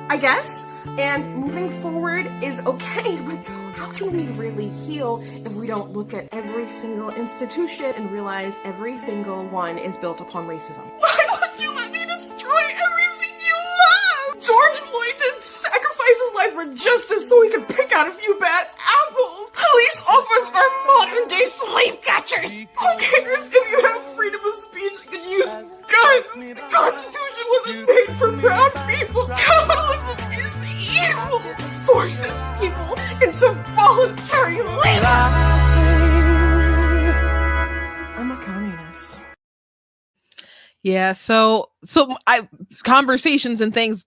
I guess, and moving forward is okay, but how can we really heal if we don't look at every single institution and realize every single one is built upon racism? Why would you let me destroy everything you love? George Floyd didn't sacrifice his life for justice so he could pick out a few bad apples. Police officers are modern day slave catchers. Who cares if you have freedom of speech and can use guns? The Constitution wasn't made for brown people. Capitalism is evil. It forces people into voluntary labor. I'm a communist. Yeah, so conversations and things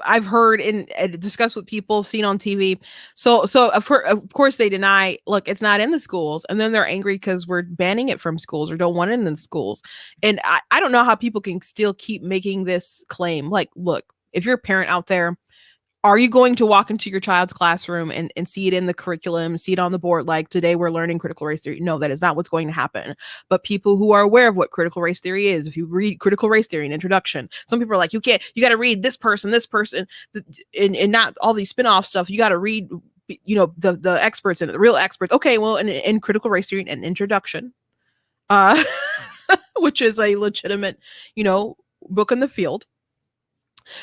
I've heard and discussed with people, seen on TV. So of course they deny, look, it's not in the schools, and then they're angry because we're banning it from schools or don't want it in the schools. And I don't know how people can still keep making this claim. Like, look, if you're a parent out there, are you going to walk into your child's classroom and see it in the curriculum, see it on the board, like, today we're learning critical race theory? No, that is not what's going to happen. But people who are aware of what critical race theory is, if you read critical race theory, an introduction, some people are like, you got to read this person, and not all these spin-off stuff. You got to read, the experts and the real experts. Okay, well, in critical race theory, an introduction, which is a legitimate, book in the field.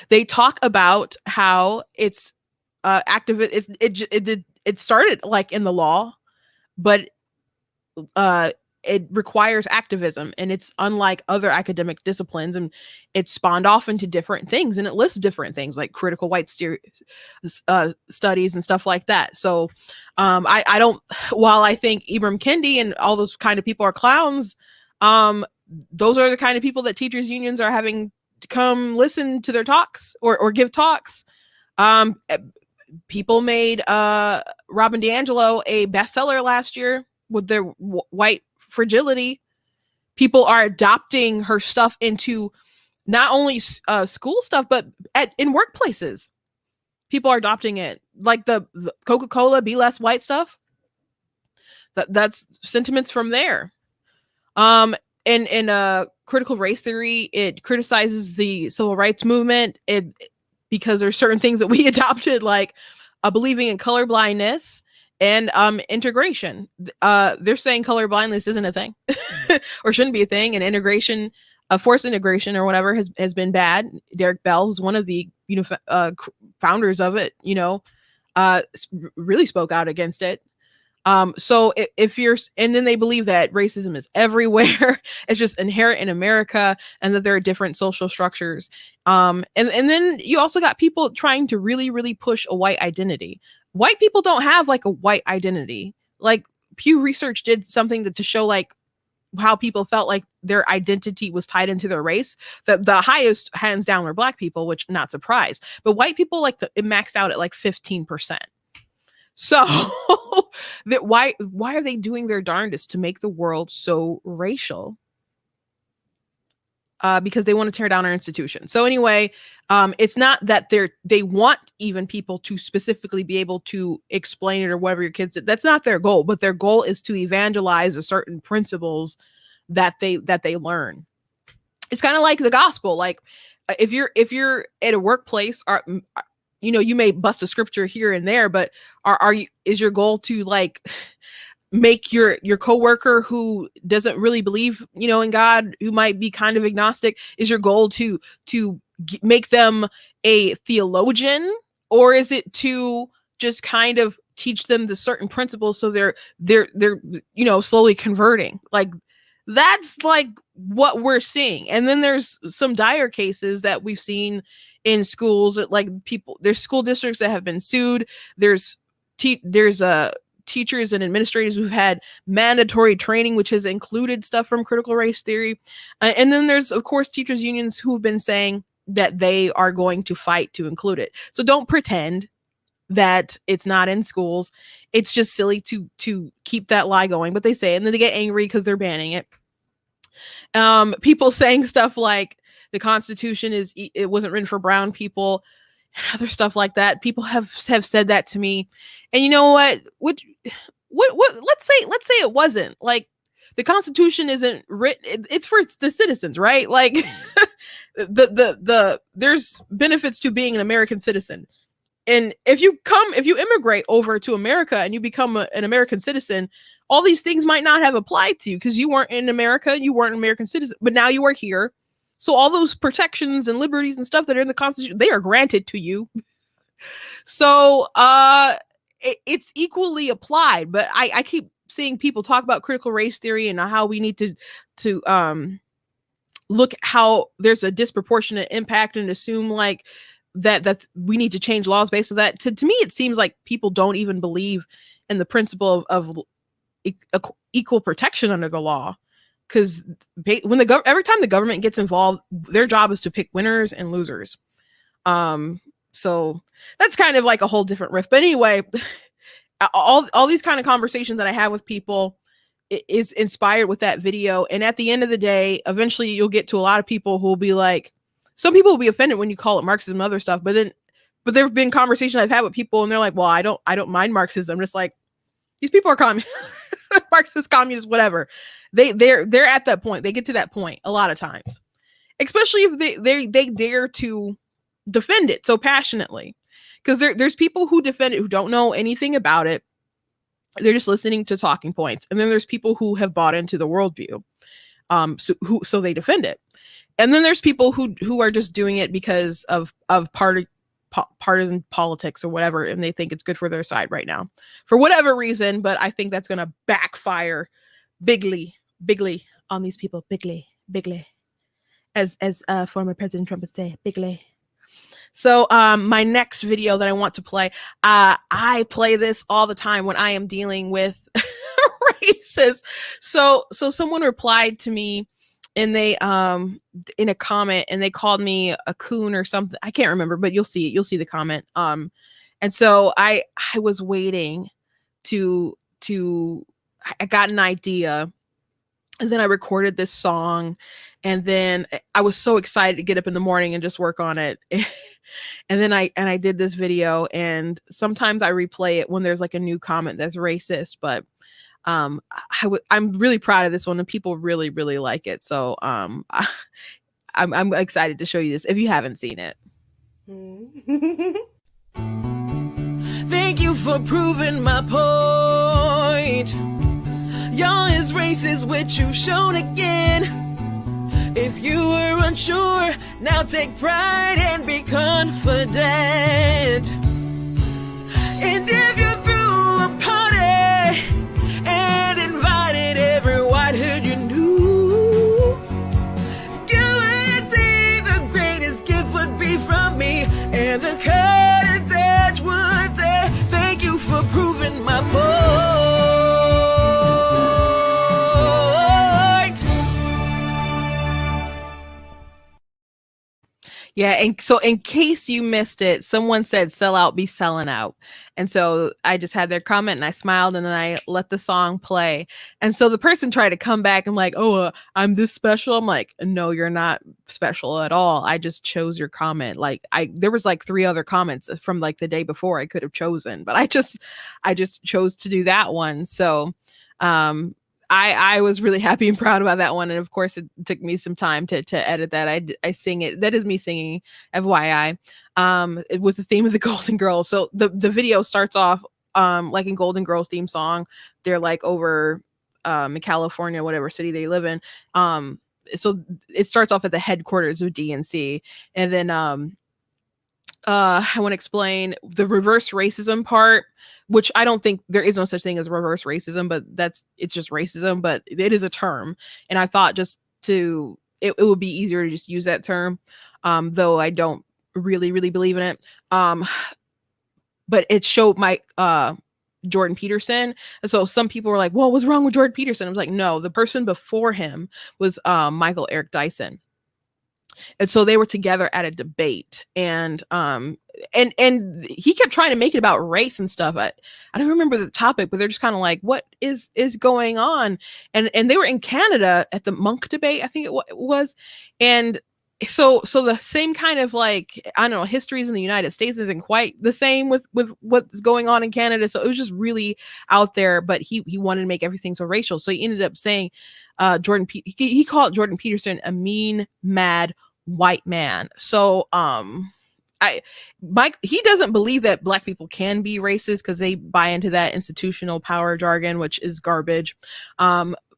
They talk about how it's activist. It started like in the law, but it requires activism, and it's unlike other academic disciplines, and it spawned off into different things, and it lists different things like critical white studies and stuff like that. So I don't, while I think Ibram Kendi and all those kind of people are clowns, those are the kind of people that teachers unions are having to come listen to their talks or give talks. People made Robin DiAngelo a bestseller last year with their white fragility. People are adopting her stuff into not only school stuff, but in workplaces. People are adopting it, like the Coca-Cola Be Less White stuff. That's sentiments from there. In critical race theory, it criticizes the civil rights movement because there's certain things that we adopted, like believing in colorblindness and integration. They're saying colorblindness isn't a thing or shouldn't be a thing, and integration, forced integration or whatever has been bad. Derek Bell, who's one of the founders of it, really spoke out against it. So if you're, and then they believe that racism is everywhere, it's just inherent in America, and that there are different social structures. And then you also got people trying to really, really push a white identity. White people don't have like a white identity. Like Pew Research did something to show like how people felt like their identity was tied into their race. The highest, hands down, were Black people, which not surprised. But white people, like it maxed out at like 15%. So that why are they doing their darndest to make the world so racial? Because they want to tear down our institution. So anyway, it's not that they want even people to specifically be able to explain it or whatever your kids did. That's not their goal, but their goal is to evangelize a certain principles that they learn. It's kind of like the gospel. Like if you're at a workplace, or you may bust a scripture here and there, but is your goal to like make your coworker who doesn't really believe, in God, who might be kind of agnostic, is your goal to make them a theologian, or is it to just kind of teach them the certain principles so they're slowly converting? Like that's like what we're seeing. And then there's some dire cases that we've seen in schools, like there's school districts that have been sued. There's teachers and administrators who've had mandatory training, which has included stuff from critical race theory. And then there's, of course, teachers unions who've been saying that they are going to fight to include it. So don't pretend that it's not in schools. It's just silly to keep that lie going, but they say, and then they get angry because they're banning it. People saying stuff like the Constitution it wasn't written for brown people, and other stuff like that. People have said that to me, and you know what? What? Let's say it wasn't. Like the Constitution isn't written. It's for the citizens, right? Like there's benefits to being an American citizen. And if you immigrate over to America and you become an American citizen, all these things might not have applied to you because you weren't in America, you weren't an American citizen, but now you are here. So all those protections and liberties and stuff that are in the Constitution, they are granted to you. So it's equally applied. But I keep seeing people talk about critical race theory and how we need to look how there's a disproportionate impact and assume like that we need to change laws based on that. To me, it seems like people don't even believe in the principle of equal protection under the law. Because when every time the government gets involved, their job is to pick winners and losers. So that's kind of like a whole different riff. But anyway, all these kind of conversations that I have with people is inspired with that video. And at the end of the day, eventually you'll get to a lot of people who will be like, some people will be offended when you call it Marxism and other stuff. But there have been conversations I've had with people and they're like, well, I don't mind Marxism. I'm just like, these people are Marxist, communist, whatever. They're at that point. They get to that point a lot of times, especially if they dare to defend it so passionately. Because there's people who defend it who don't know anything about it. They're just listening to talking points. And then there's people who have bought into the worldview. So they defend it. And then there's people who are just doing it because of partisan politics or whatever, and they think it's good for their side right now for whatever reason. But I think that's going to backfire bigly on these people. Bigly, as former President Trump would say, bigly. So my next video that I want to play, I play this all the time when I am dealing with racists. So someone replied to me and they in a comment, and they called me a coon or something. I can't remember, but you'll see the comment. And so I was waiting to I got an idea, and then I recorded this song, and then I was so excited to get up in the morning and just work on it. And then I did this video, and sometimes I replay it when there's like a new comment that's racist, but I'm really proud of this one, and people really really like it. So I'm excited to show you this if you haven't seen it. Thank you for proving my point. Y'all is racist, which you've shown again. If you were unsure, now take pride and be confident. And if you threw a party and invited every white hood you knew, guarantee the greatest gift would be from me, and the cutting edge would say, thank you for proving my point. Yeah, and so in case you missed it, someone said sell out, be selling out. And so I just had their comment, and I smiled, and then I let the song play. And so the person tried to come back and like, oh, I'm this special. I'm like, no, you're not special at all. I just chose your comment. Like there was like 3 other comments from like the day before I could have chosen, but I just chose to do that one. So I was really happy and proud about that one. And of course, it took me some time to edit that. I sing it. That is me singing, FYI, with the theme of the Golden Girls. So the video starts off like in Golden Girls theme song. They're like over in California, whatever city they live in. So it starts off at the headquarters of DNC. And then I want to explain the reverse racism part, which I don't think there is no such thing as reverse racism, but it's just racism, but it is a term. And I thought it would be easier to just use that term. Though I don't really, really believe in it. But it showed Jordan Peterson. And so some people were like, well, what's wrong with Jordan Peterson? I was like, no, the person before him was Michael Eric Dyson. And so they were together at a debate, and he kept trying to make it about race and stuff. I don't remember the topic, but they're just kind of like, what is going on? And they were in Canada at the Monk debate, I think it was. And so the same kind of like, I don't know, histories in the United States isn't quite the same with what's going on in Canada. So it was just really out there, but he wanted to make everything so racial. So he ended up saying he called Jordan Peterson a mean, mad white man. So he doesn't believe that Black people can be racist because they buy into that institutional power jargon, which is garbage.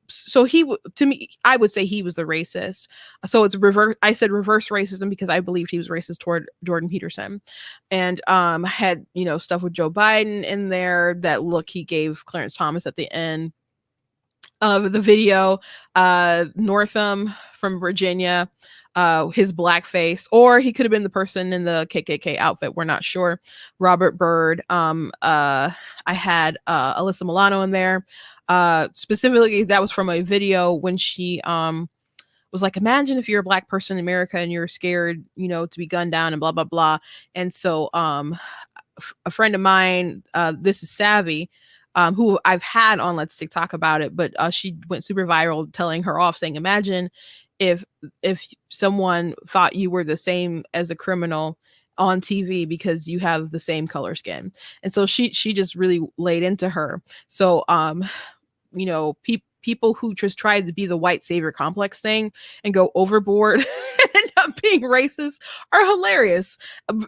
So to me, I would say he was the racist. So it's reverse. I said reverse racism because I believed he was racist toward Jordan Peterson, and had stuff with Joe Biden in there. That look he gave Clarence Thomas at the end of the video, Northam from Virginia, his blackface, or he could have been the person in the KKK outfit. We're not sure. Robert Byrd. I had Alyssa Milano in there. Specifically, that was from a video when she was like, imagine if you're a Black person in America and you're scared, to be gunned down and blah blah blah. And so a friend of mine, this is Savvy, who I've had on Let's TikTok about it, but she went super viral telling her off, saying, imagine if someone thought you were the same as a criminal on TV because you have the same color skin. And so she just really laid into her. So people who just try to be the white savior complex thing and go overboard and end up being racist are hilarious.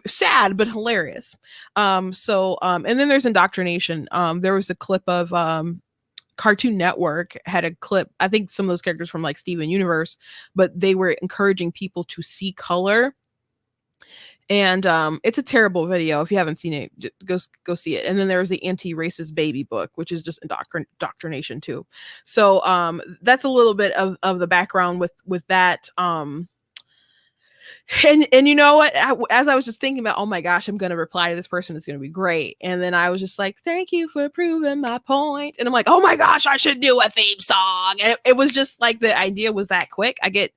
Sad, but hilarious. And then there's indoctrination. There was a clip of Cartoon Network had a clip, I think some of those characters from like Steven Universe, but they were encouraging people to see color. And it's a terrible video. If you haven't seen it, go see it. And then there's the anti-racist baby book, which is just indoctrination too. So that's a little bit of the background with that. And you know what? As I was just thinking about, oh my gosh, I'm going to reply to this person. It's going to be great. And then I was just like, thank you for proving my point. And I'm like, oh my gosh, I should do a theme song. And it was just like the idea was that quick. I get,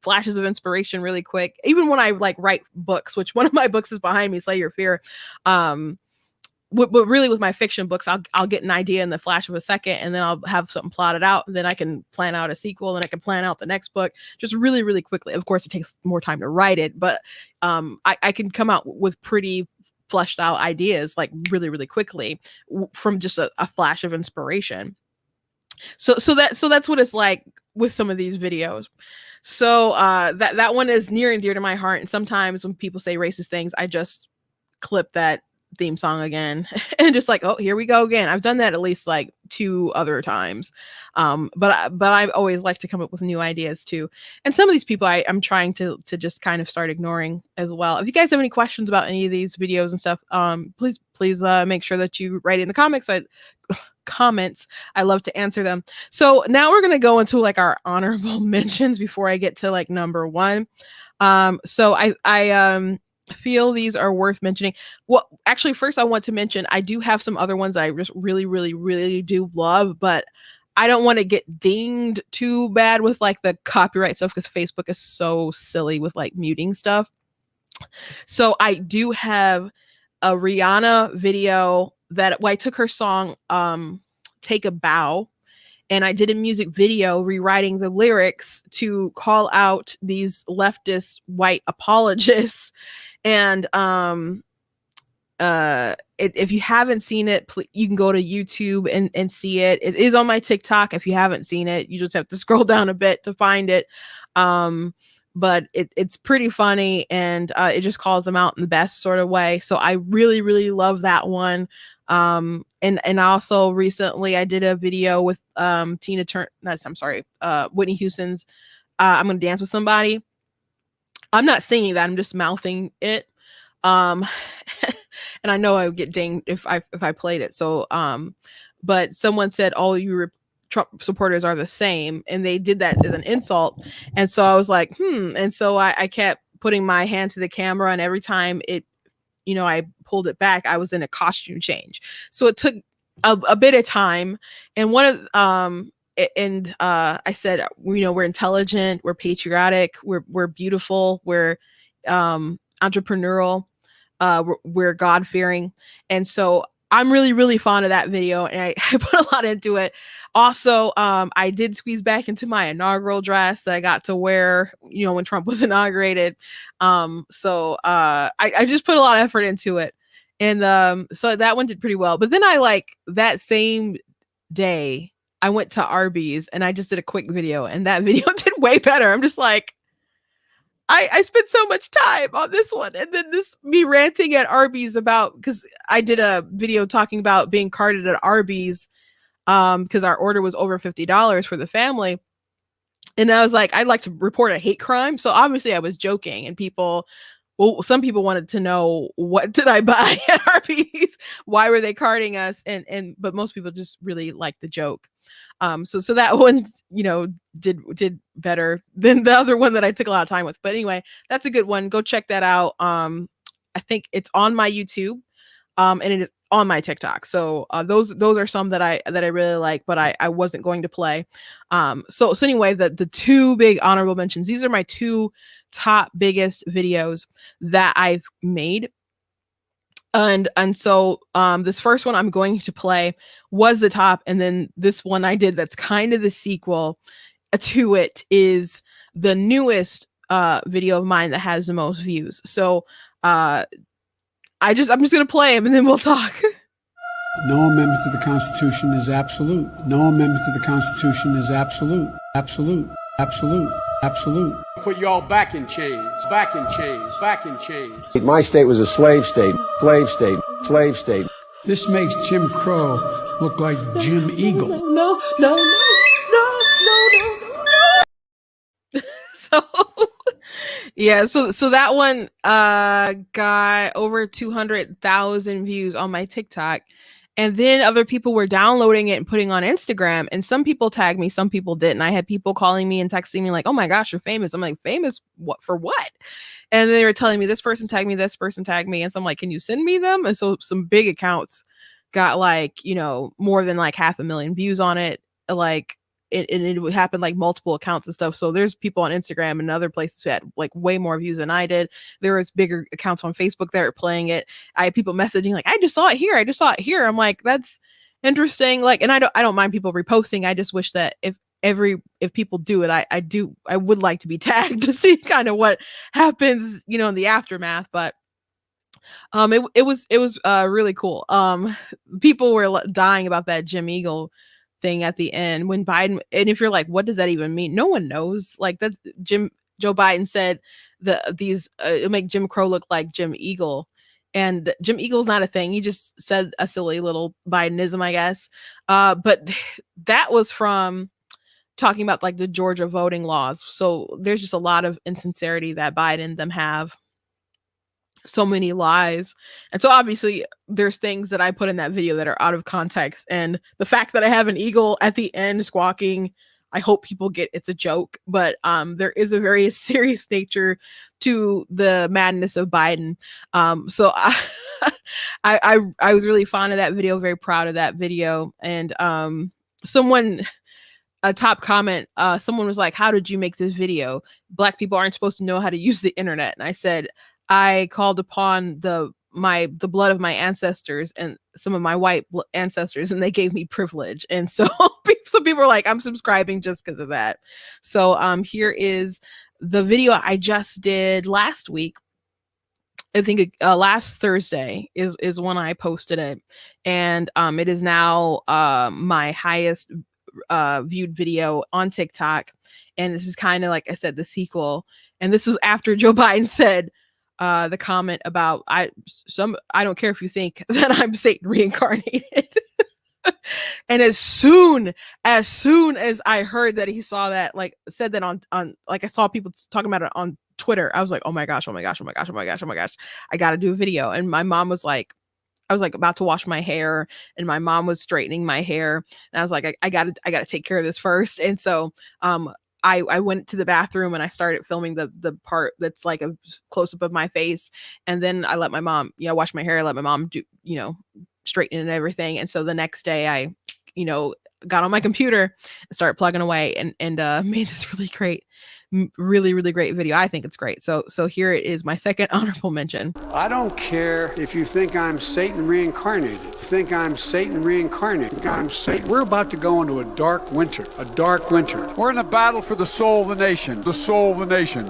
flashes of inspiration really quick. Even when I like write books, which one of my books is behind me, Slay Your Fear. But really with my fiction books, I'll get an idea in the flash of a second, and then I'll have something plotted out, and then I can plan out a sequel, and I can plan out the next book just really, really quickly. Of course, it takes more time to write it, but I can come out with pretty fleshed out ideas like really, really quickly from just a flash of inspiration. So that's what it's like with some of these videos. So that one is near and dear to my heart. And sometimes when people say racist things, I just clip that theme song again and just like, oh, here we go again. I've done that at least like 2 other times. But I always like to come up with new ideas too. And some of these people I'm trying to just kind of start ignoring as well. If you guys have any questions about any of these videos and stuff, please make sure that you write it in the comments. I love to answer them. So now we're going to go into like our honorable mentions before I get to like number 1. So I feel these are worth mentioning. Well, actually, first I want to mention I do have some other ones that I just really, really, really do love, but I don't want to get dinged too bad with like the copyright stuff because Facebook is so silly with like muting stuff. So I do have a Rihanna video that I took her song Take a Bow, and I did a music video rewriting the lyrics to call out these leftist white apologists. And if you haven't seen it, you can go to YouTube and see it. It is on my TikTok. If you haven't seen it, you just have to scroll down a bit to find it. But it's pretty funny, and it just calls them out in the best sort of way. So I really, really love that one. And also recently I did a video with Whitney Houston's I'm Gonna Dance with Somebody. I'm not singing that, I'm just mouthing it. And I know I would get dinged if I played it. So but someone said all you Trump supporters are the same, and they did that as an insult. And so I was like, and so I kept putting my hand to the camera, and every time I pulled it back, I was in a costume change. So it took a bit of time. And one of I said, we're intelligent, we're patriotic, we're beautiful, we're entrepreneurial, we're God-fearing. And so I'm really, really fond of that video, and I put a lot into it. Also, I did squeeze back into my inaugural dress that I got to wear, when Trump was inaugurated. So I just put a lot of effort into it. And so that one did pretty well. But then that same day, I went to Arby's and I just did a quick video, and that video did way better. I'm just like, I spent so much time on this one, and then me ranting at Arby's because I did a video talking about being carded at Arby's because our order was over $50 for the family. And I was like, I'd like to report a hate crime. So obviously I was joking, and some people wanted to know, what did I buy at Arby's? Why were they carding us? But most people just really liked the joke. So that one, did better than the other one that I took a lot of time with. But anyway, that's a good one. Go check that out. I think it's on my YouTube, and it is on my TikTok. So those are some that I really like, but I wasn't going to play. So anyway, the 2 big honorable mentions. These are my 2 top biggest videos that I've made. And so this first one I'm going to play was the top, and then this one I did that's kind of the sequel to it is the newest video of mine that has the most views. So I'm just gonna play him, and then we'll talk. No amendment to the Constitution is absolute. No amendment to the Constitution is absolute. Absolute. Absolute. Absolute. Put y'all back in chains. Back in chains. Back in chains. My state was a slave state. Slave state. Slave state. This makes Jim Crow look like Jim Eagle. No. So yeah, so that one got over 200,000 views on my TikTok, And then other people were downloading it and putting on Instagram, and some people tagged me, some people didn't. I had people calling me and texting me like, "Oh my gosh, you're famous." I'm like, "Famous what for what?" And they were telling me this person tagged me, this person tagged me, and so I'm like, "Can you send me them?" And so some big accounts got like, more than like 500,000 views on it. Like it would happen like multiple accounts and stuff. So there's people on Instagram and other places who had like way more views than I did. There was bigger accounts on Facebook that were playing it. I had people messaging like, "I just saw it here. I just saw it here." I'm like, that's interesting. Like, and I don't mind people reposting. I just wish that if people do it, I would like to be tagged to see kind of what happens, in the aftermath. But it was really cool. People were dying about that Jim Eagle thing at the end when Biden, and if you're like, what does that even mean? No one knows. Like, that's Joe Biden said these it'll make Jim Crow look like Jim Eagle. And Jim Eagle's not a thing. He just said a silly little Bidenism, I guess. But that was from talking about like the Georgia voting laws. So there's just a lot of insincerity that Biden and them have, so many lies. And so obviously there's things that I put in that video that are out of context. And the fact that I have an eagle at the end squawking, I hope people get it's a joke, but there is a very serious nature to the madness of Biden. So I was really fond of that video, very proud of that video. And someone a top comment, someone was like, "How did you make this video? Black people aren't supposed to know how to use the internet." And I said, I called upon the blood of my ancestors and some of my white ancestors, and they gave me privilege. And so some people are like, I'm subscribing just because of that. So here is the video I just did last week. I think last Thursday is when I posted it, and it is now my highest viewed video on TikTok. And this is kind of, like I said, the sequel. And this was after Joe Biden said the comment about I don't care if you think that I'm Satan reincarnated. And as soon as I heard that he saw that, like said that on like I saw people talking about it on Twitter, I was like, oh my gosh, I gotta do a video. And my mom was like, I was like about to wash my hair, and my mom was straightening my hair, and I was like, I gotta take care of this first. And so I went to the bathroom and I started filming the part that's like a close up of my face, and then I let my mom, wash my hair. I let my mom do, straighten and everything. And so the next day I, got on my computer and started plugging away and made this really great video. I think it's great. So here it is, my second honorable mention. I don't care if you think I'm Satan reincarnated. Think I'm Satan reincarnated. I'm Satan. We're about to go into a dark winter. We're in a battle for the soul of the nation.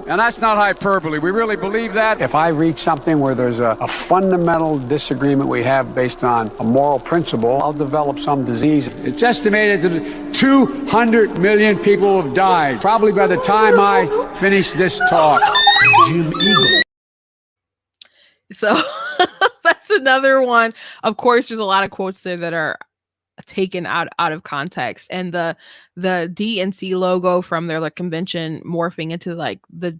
And that's not hyperbole. We really believe that. If I reach something where there's a fundamental disagreement we have based on a moral principle, I'll develop some disease. It's estimated that 200 million people have died. Probably by the time I finish this talk. Jim Eagle. So that's another one. Of course, there's a lot of quotes there that are taken out of context, and the DNC logo from their like convention morphing into like the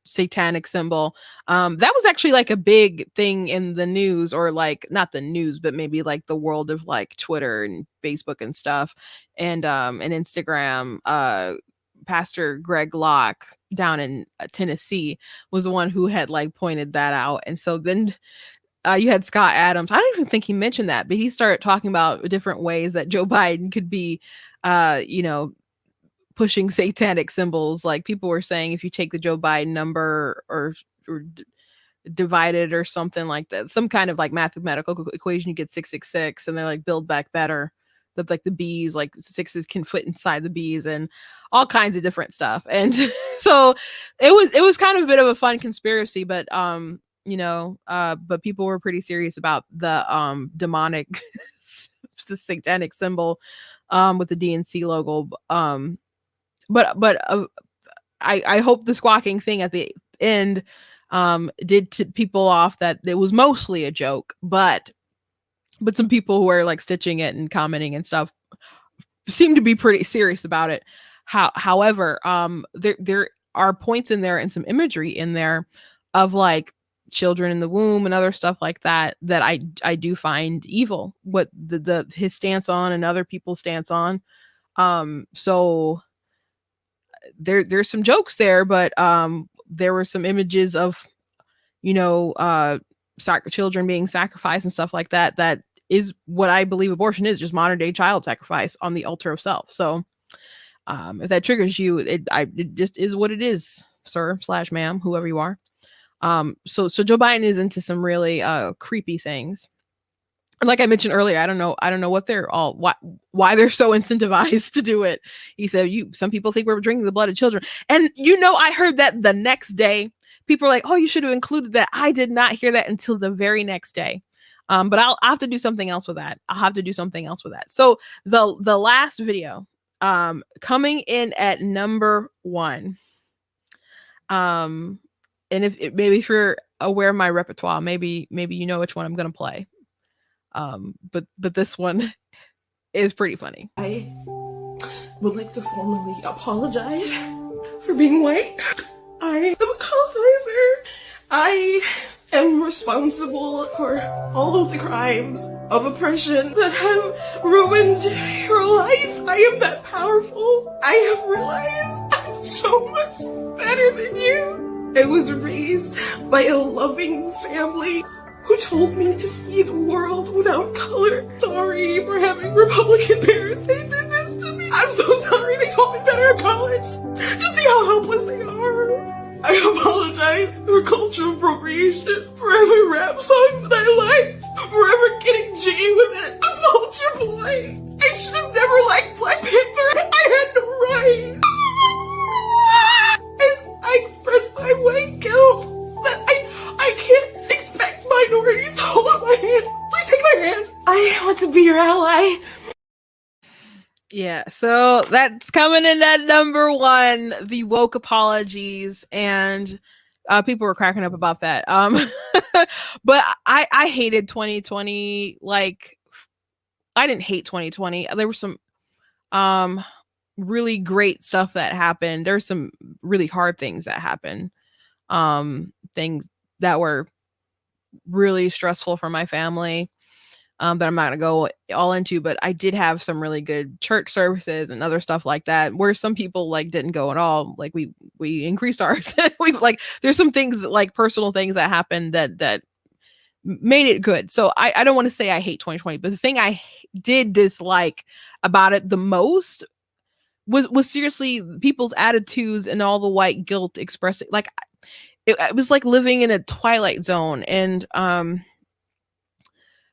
satanic symbol. That was actually like a big thing in the news, or like not the news, but maybe like the world of like Twitter and Facebook and stuff, and Instagram. Pastor Greg Locke down in Tennessee was the one who had like pointed that out. And so then you had Scott Adams. I don't even think he mentioned that, but he started talking about different ways that Joe Biden could be, pushing satanic symbols. Like people were saying, if you take the Joe Biden number or divide it or something like that, some kind of like mathematical equation, you get 666, and they're like build back better. Like the bees, like sixes can fit inside the bees, and all kinds of different stuff. And so it was kind of a bit of a fun conspiracy, but but people were pretty serious about the demonic the satanic symbol with the DNC logo. But I hope the squawking thing at the end did tip people off that it was mostly a joke, but some people who are like stitching it and commenting and stuff seem to be pretty serious about it. However, there are points in there and some imagery in there of like children in the womb and other stuff like that, that I do find evil, what his stance on and other people's stance on. So there's some jokes there, but there were some images of, children being sacrificed and stuff like that. That is what I believe abortion is, just modern day child sacrifice on the altar of self. So if that triggers you, it just is what it is, sir/ma'am, whoever you are. So Joe Biden is into some really creepy things. Like I mentioned earlier, I don't know what they're all, why they're so incentivized to do it. He said, some people think we're drinking the blood of children. And I heard that the next day. People are like, oh, you should have included that. I did not hear that until the very next day. But I'll have to do something else with that. So the last video, coming in at number 1. And if you're aware of my repertoire, maybe you know which one I'm gonna play. But this one is pretty funny. I would like to formally apologize for being white. I am a colonizer. I am responsible for all of the crimes of oppression that have ruined your life. I am that powerful. I have realized I'm so much better than you. I was raised by a loving family who told me to see the world without color. Sorry for having Republican parents. They did this to me. I'm so sorry. They taught me better in college. Just see how helpless they are. I apologize for cultural appropriation, for every rap song that I liked, for ever getting jiggy with it. A Soldier Boy. I should have never liked Black Panther. I had no right. I express my white guilt that I can't expect minorities to hold up my hand. Please take my hand. I want to be your ally. Yeah, so that's coming in at number 1, the woke apologies, and people were cracking up about that. But I hated 2020. Like, I didn't hate 2020. There was some really great stuff that happened. There's some really hard things that happened. Things that were really stressful for my family. That I'm not gonna go all into, but I did have some really good church services and other stuff like that, where some people like didn't go at all. Like we increased ours. We there's some things, like personal things that happened that made it good. So I don't want to say I hate 2020, but the thing I did dislike about it the most was seriously people's attitudes and all the white guilt expressing. Like it was like living in a twilight zone. And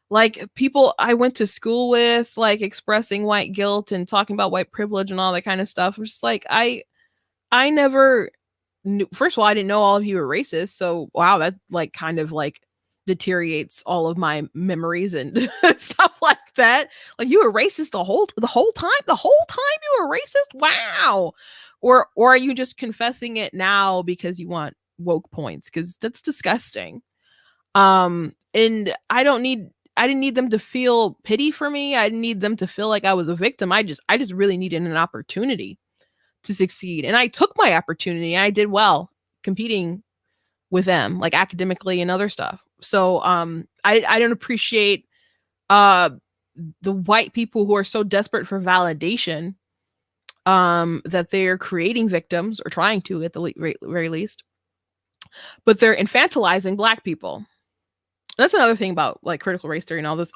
like people I went to school with, like expressing white guilt and talking about white privilege and all that kind of stuff. I'm just like, I never knew. First of all, I didn't know all of you were racist. So wow, that like kind of like deteriorates all of my memories and stuff like that. Like, you were racist the whole time you were racist. Wow. Or are you just confessing it now because you want woke points? Because that's disgusting. And I didn't need them to feel pity for me. I didn't need them to feel like I was a victim. I just really needed an opportunity to succeed. And I took my opportunity and I did well competing with them, like academically and other stuff. So I don't appreciate the white people who are so desperate for validation that they're creating victims, or trying to at the very least. But they're infantilizing Black people. That's another thing about like critical race theory and all this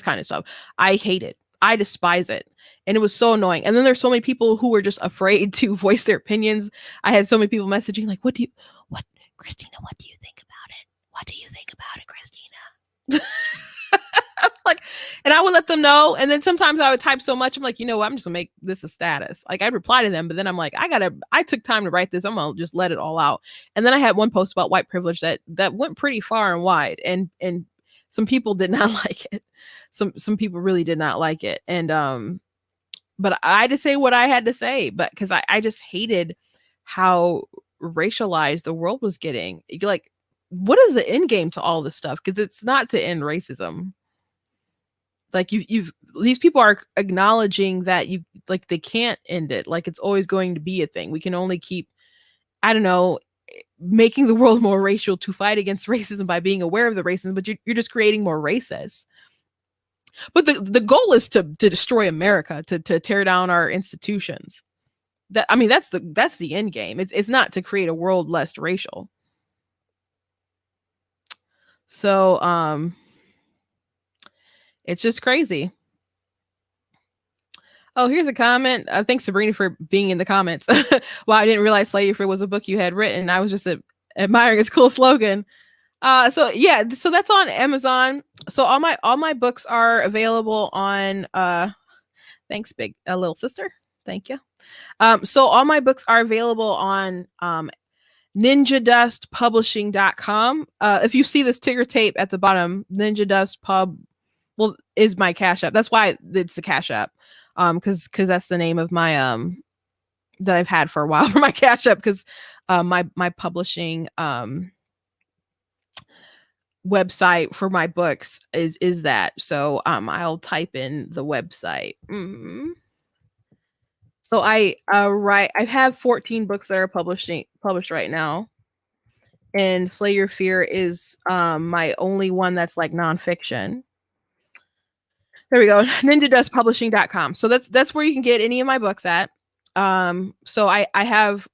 kind of stuff. I hate it. I despise it. And it was so annoying. And then there's so many people who were just afraid to voice their opinions. I had so many people messaging like, Christina, what do you think about it? What do you think about it, Christina? Like, and I would let them know. And then sometimes I would type so much, I'm like, you know what? I'm just gonna make this a status. Like, I'd reply to them, but then I'm like, I took time to write this. I'm gonna just let it all out. And then I had one post about white privilege that went pretty far and wide. And some people did not like it. Some people really did not like it. And, but I had to say what I had to say, but because I just hated how racialized the world was getting. Like, what is the end game to all this stuff? Because it's not to end racism. Like, these people are acknowledging that they can't end it. Like, it's always going to be a thing. We can only keep, I don't know, making the world more racial to fight against racism by being aware of the racism, but you're just creating more racists. But the goal is to destroy America, to tear down our institutions. That's the end game. It's not to create a world less racial. So it's just crazy. Oh, here's a comment. Thanks, Sabrina, for being in the comments. Well, I didn't realize Slavery was a book you had written. I was just admiring its cool slogan. So that's on Amazon. So all my books are available on thanks, big little sister. Thank you. So all my books are available on ninjadustpublishing.com. If you see this ticker tape at the bottom, Ninja Dust Pub is my Cash App. That's why it's the Cash App. Because that's the name of my that I've had for a while for my Cash App, because my publishing website for my books is that. So I'll type in the website. So I have 14 books that are published right now, and Slay Your Fear is my only one that's like nonfiction. There we go. ninjadustpublishing.com. So that's where you can get any of my books at. So I have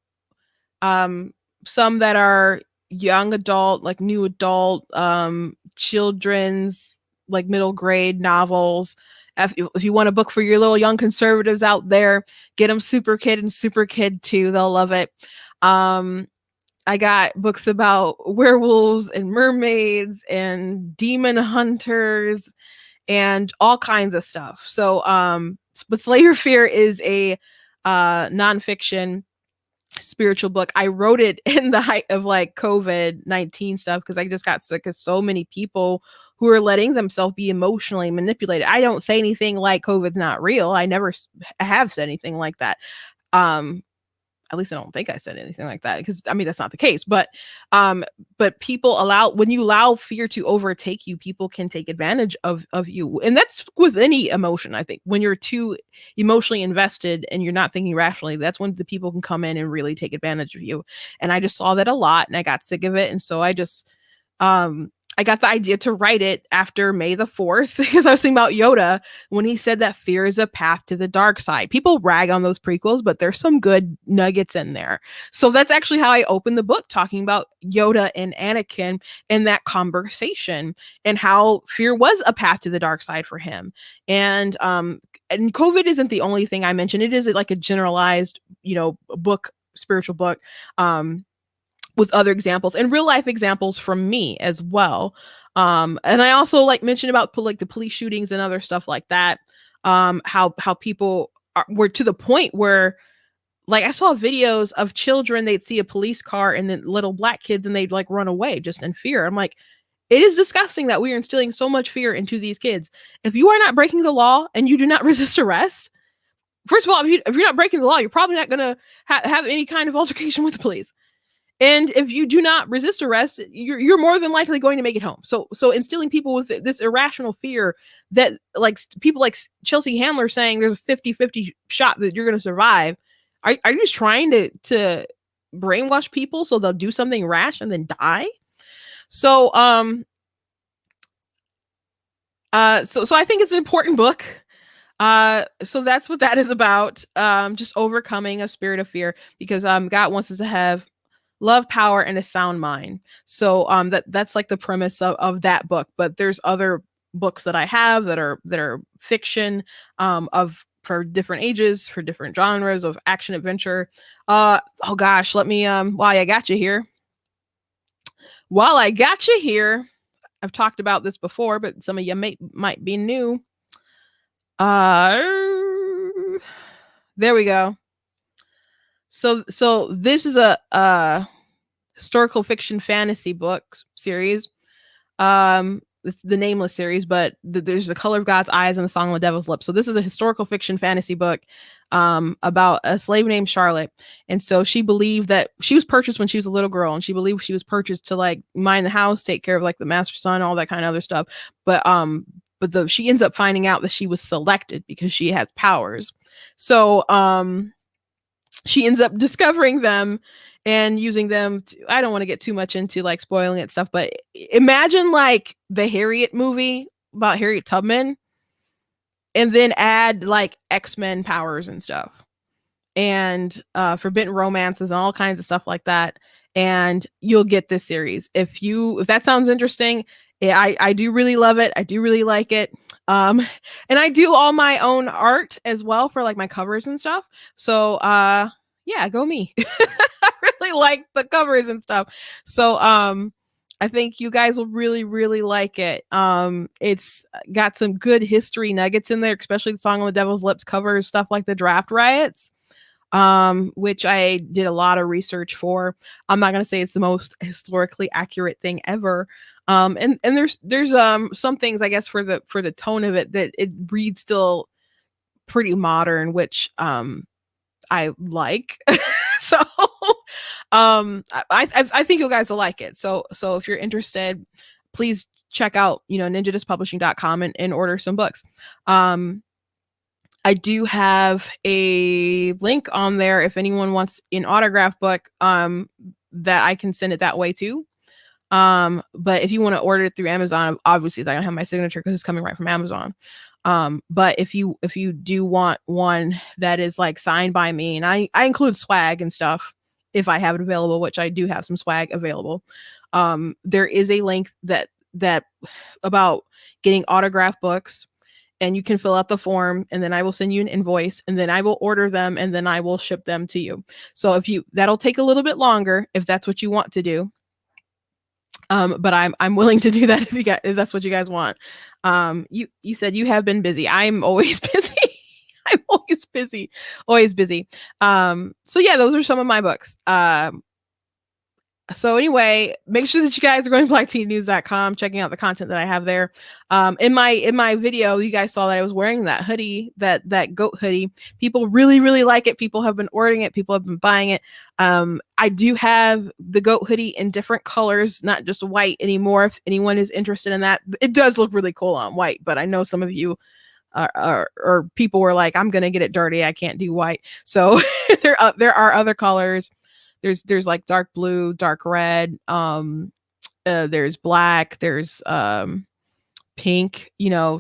some that are young adult, like new adult, children's, like middle grade novels. If you want a book for your little young conservatives out there, get them Super Kid and Super Kid 2. They'll love it. I got books about werewolves and mermaids and demon hunters and all kinds of stuff. So, but Slay Your Fear is a nonfiction spiritual book. I wrote it in the height of like COVID-19 stuff, because I just got sick of so many people who are letting themselves be emotionally manipulated. I don't say anything like COVID's not real. I never have said anything like that. At least I don't think I said anything like that, because that's not the case. But people when you allow fear to overtake you, people can take advantage of you. And that's with any emotion. I think when you're too emotionally invested and you're not thinking rationally, that's when the people can come in and really take advantage of you. And I just saw that a lot, and I got sick of it. And so I just I got the idea to write it after May the 4th, because I was thinking about Yoda when he said that fear is a path to the dark side. People rag on those prequels, but there's some good nuggets in there. So that's actually how I opened the book, talking about Yoda and Anakin and that conversation, and how fear was a path to the dark side for him. And COVID isn't the only thing I mentioned. It is like a generalized, book, spiritual book. With other examples and real life examples from me as well. And I also mentioned about the police shootings and other stuff like that. How people were to the point where, I saw videos of children, they'd see a police car and then little black kids, and they'd run away just in fear. I'm like, it is disgusting that we are instilling so much fear into these kids. If you are not breaking the law and you do not resist arrest, first of all, if you're not breaking the law, you're probably not going to have any kind of altercation with the police. And if you do not resist arrest, you're more than likely going to make it home. So instilling people with this irrational fear that, people like Chelsea Handler saying there's a 50-50 shot that you're going to survive. Are you just trying to brainwash people so they'll do something rash and then die? So so I think it's an important book. So that's what that is about. Just overcoming a spirit of fear, because God wants us to have love, power, and a sound mind. So that's the premise of that book. But there's other books that I have that are fiction, for different ages, for different genres of action adventure. Oh gosh, let me while I got you here, I've talked about this before, but some of you might be new. There we go. So this is a historical fiction fantasy book series. It's the Nameless series, but there's The Color of God's Eyes and The Song of the Devil's Lips. So this is a historical fiction fantasy book about a slave named Charlotte. And so she believed that she was purchased when she was a little girl, and she believed she was purchased to mind the house, take care of the master's son, all that kind of other stuff. But she ends up finding out that she was selected because she has powers. So she ends up discovering them and using them I don't want to get too much into like spoiling it stuff, but imagine like the Harriet movie about Harriet Tubman and then add like X-Men powers and stuff and forbidden romances and all kinds of stuff like that, and you'll get this series. If that sounds interesting, I do really love it. I do really like it. And I do all my own art as well for like my covers and stuff. So yeah, go me. I really like the covers and stuff. So I think you guys will really, really like it. It's got some good history nuggets in there, especially the Song on the Devil's Lips covers, stuff like the draft riots, which I did a lot of research for. I'm not going to say it's the most historically accurate thing ever. And there's some things, I guess, for the tone of it, that it reads still pretty modern, which I like. So I think you guys will like it. So if you're interested, please check out, ninjadispublishing.com and order some books. I do have a link on there if anyone wants an autograph book, that I can send it that way too. But if you want to order it through Amazon, obviously it's not gonna have my signature because it's coming right from Amazon. But if you do want one that is like signed by me, and I include swag and stuff if I have it available, which I do have some swag available. There is a link that about getting autograph books, and you can fill out the form, and then I will send you an invoice, and then I will order them, and then I will ship them to you. So that'll take a little bit longer if that's what you want to do. But I'm willing to do that if that's what you guys want. You said you have been busy. I'm always busy. I'm always busy, always busy. So yeah, those are some of my books. So anyway, make sure that you guys are going to blackteennews.com, checking out the content that I have there. In my video, you guys saw that I was wearing that hoodie, that goat hoodie. People really, really like it. People have been ordering it. People have been buying it. I do have the goat hoodie in different colors, not just white anymore. If anyone is interested in that, it does look really cool on white, but I know some of you or people were like, I'm going to get it dirty. I can't do white. So there are other colors. There's like dark blue, dark red, there's black, there's pink,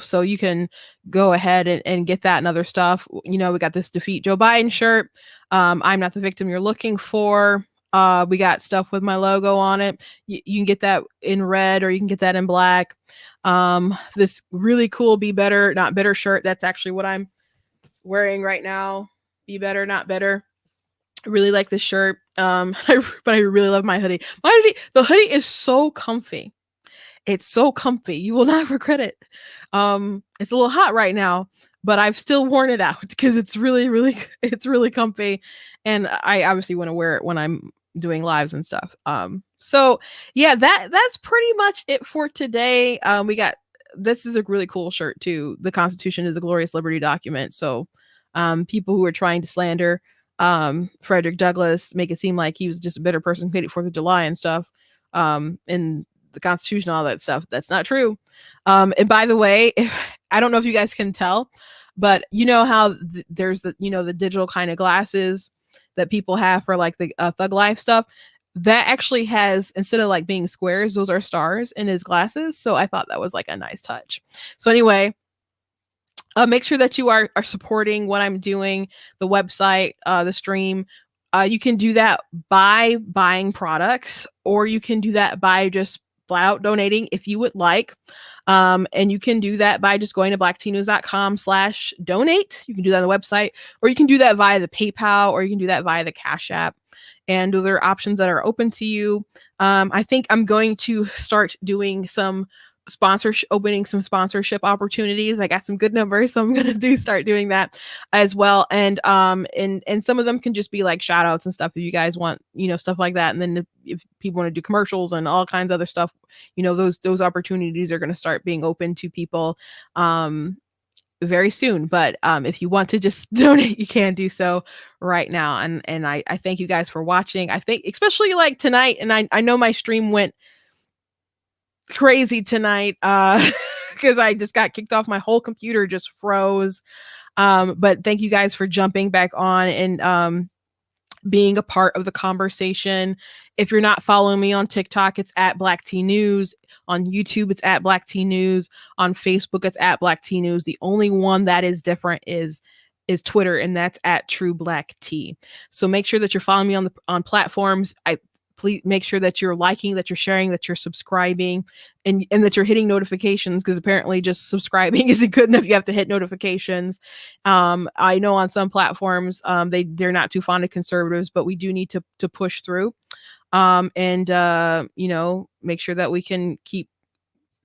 so you can go ahead and get that and other stuff. We got this Defeat Joe Biden shirt. I'm not the victim you're looking for. We got stuff with my logo on it. You can get that in red, or you can get that in black. This really cool Be Better, Not Bitter shirt. That's actually what I'm wearing right now. Be Better, Not Bitter. I really like this shirt. But I really love my hoodie. The hoodie is so comfy. It's so comfy. You will not regret it. It's a little hot right now, but I've still worn it out because it's really, really, it's really comfy. And I obviously want to wear it when I'm doing lives and stuff. So yeah, that's pretty much it for today. This is a really cool shirt too. The Constitution is a glorious liberty document. So people who are trying to slander Frederick Douglass, make it seem like he was just a bitter person who hated 4th of July and stuff, and the Constitution, all that stuff. That's not true. And by the way, I don't know if you guys can tell, but you know how there's the digital kind of glasses that people have for like the Thug Life stuff. That actually has, instead of like being squares, those are stars in his glasses. So I thought that was like a nice touch. So anyway, make sure that you are supporting what I'm doing, the website, the stream. You can do that by buying products, or you can do that by just flat out donating if you would like. And you can do that by just going to blackteennews.com/donate. You can do that on the website, or you can do that via the PayPal, or you can do that via the Cash App. And those are options that are open to you. I think I'm going to start doing opening some sponsorship opportunities. I got some good numbers, so I'm gonna start doing that as well. And some of them can just be like shout outs and stuff if you guys want, stuff like that. And then if people want to do commercials and all kinds of other stuff, those opportunities are going to start being open to people very soon. But if you want to just donate, you can do so right now. And I thank you guys for watching. I think especially like tonight, and I know my stream went crazy tonight because I just got kicked off. My whole computer just froze. But thank you guys for jumping back on and being a part of the conversation. If you're not following me on TikTok, it's at Black Tea News. On YouTube, it's at Black Tea News. On Facebook, it's at Black Tea News. The only one that is different is Twitter, and that's at True Black Tea. So make sure that you're following me on platforms. Please make sure that you're liking, that you're sharing, that you're subscribing, and that you're hitting notifications, because apparently just subscribing isn't good enough. You have to hit notifications. I know on some platforms they're not too fond of conservatives, but we do need to push through, and make sure that we can keep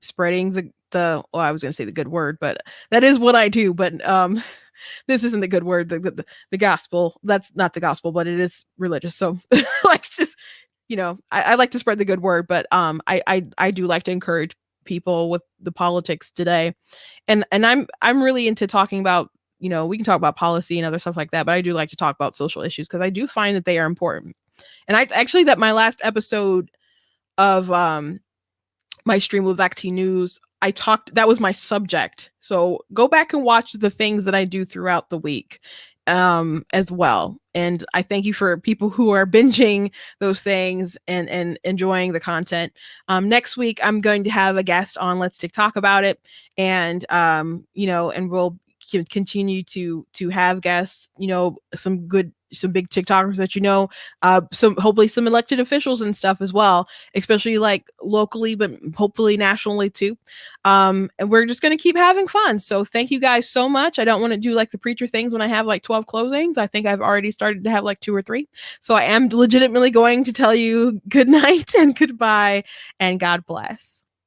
spreading well, I was going to say the good word, but that is what I do. But this isn't the good word, the gospel. That's not the gospel, but it is religious. So like, just, I like to spread the good word, but I do like to encourage people with the politics today. And I'm really into talking about, we can talk about policy and other stuff like that, but I do like to talk about social issues, because I do find that they are important. And that my last episode of my stream with Black Tea News, that was my subject. So go back and watch the things that I do throughout the week as well. And I thank you for people who are binging those things and enjoying the content. Next week, I'm going to have a guest on Let's TikTok about it. And, and we'll continue to have guests, some big TikTokers that hopefully some elected officials and stuff as well, especially like locally, but hopefully nationally too. And we're just going to keep having fun. So thank you guys so much. I don't want to do like the preacher things when I have like 12 closings. I think I've already started to have like 2 or 3. So I am legitimately going to tell you good night and goodbye and God bless.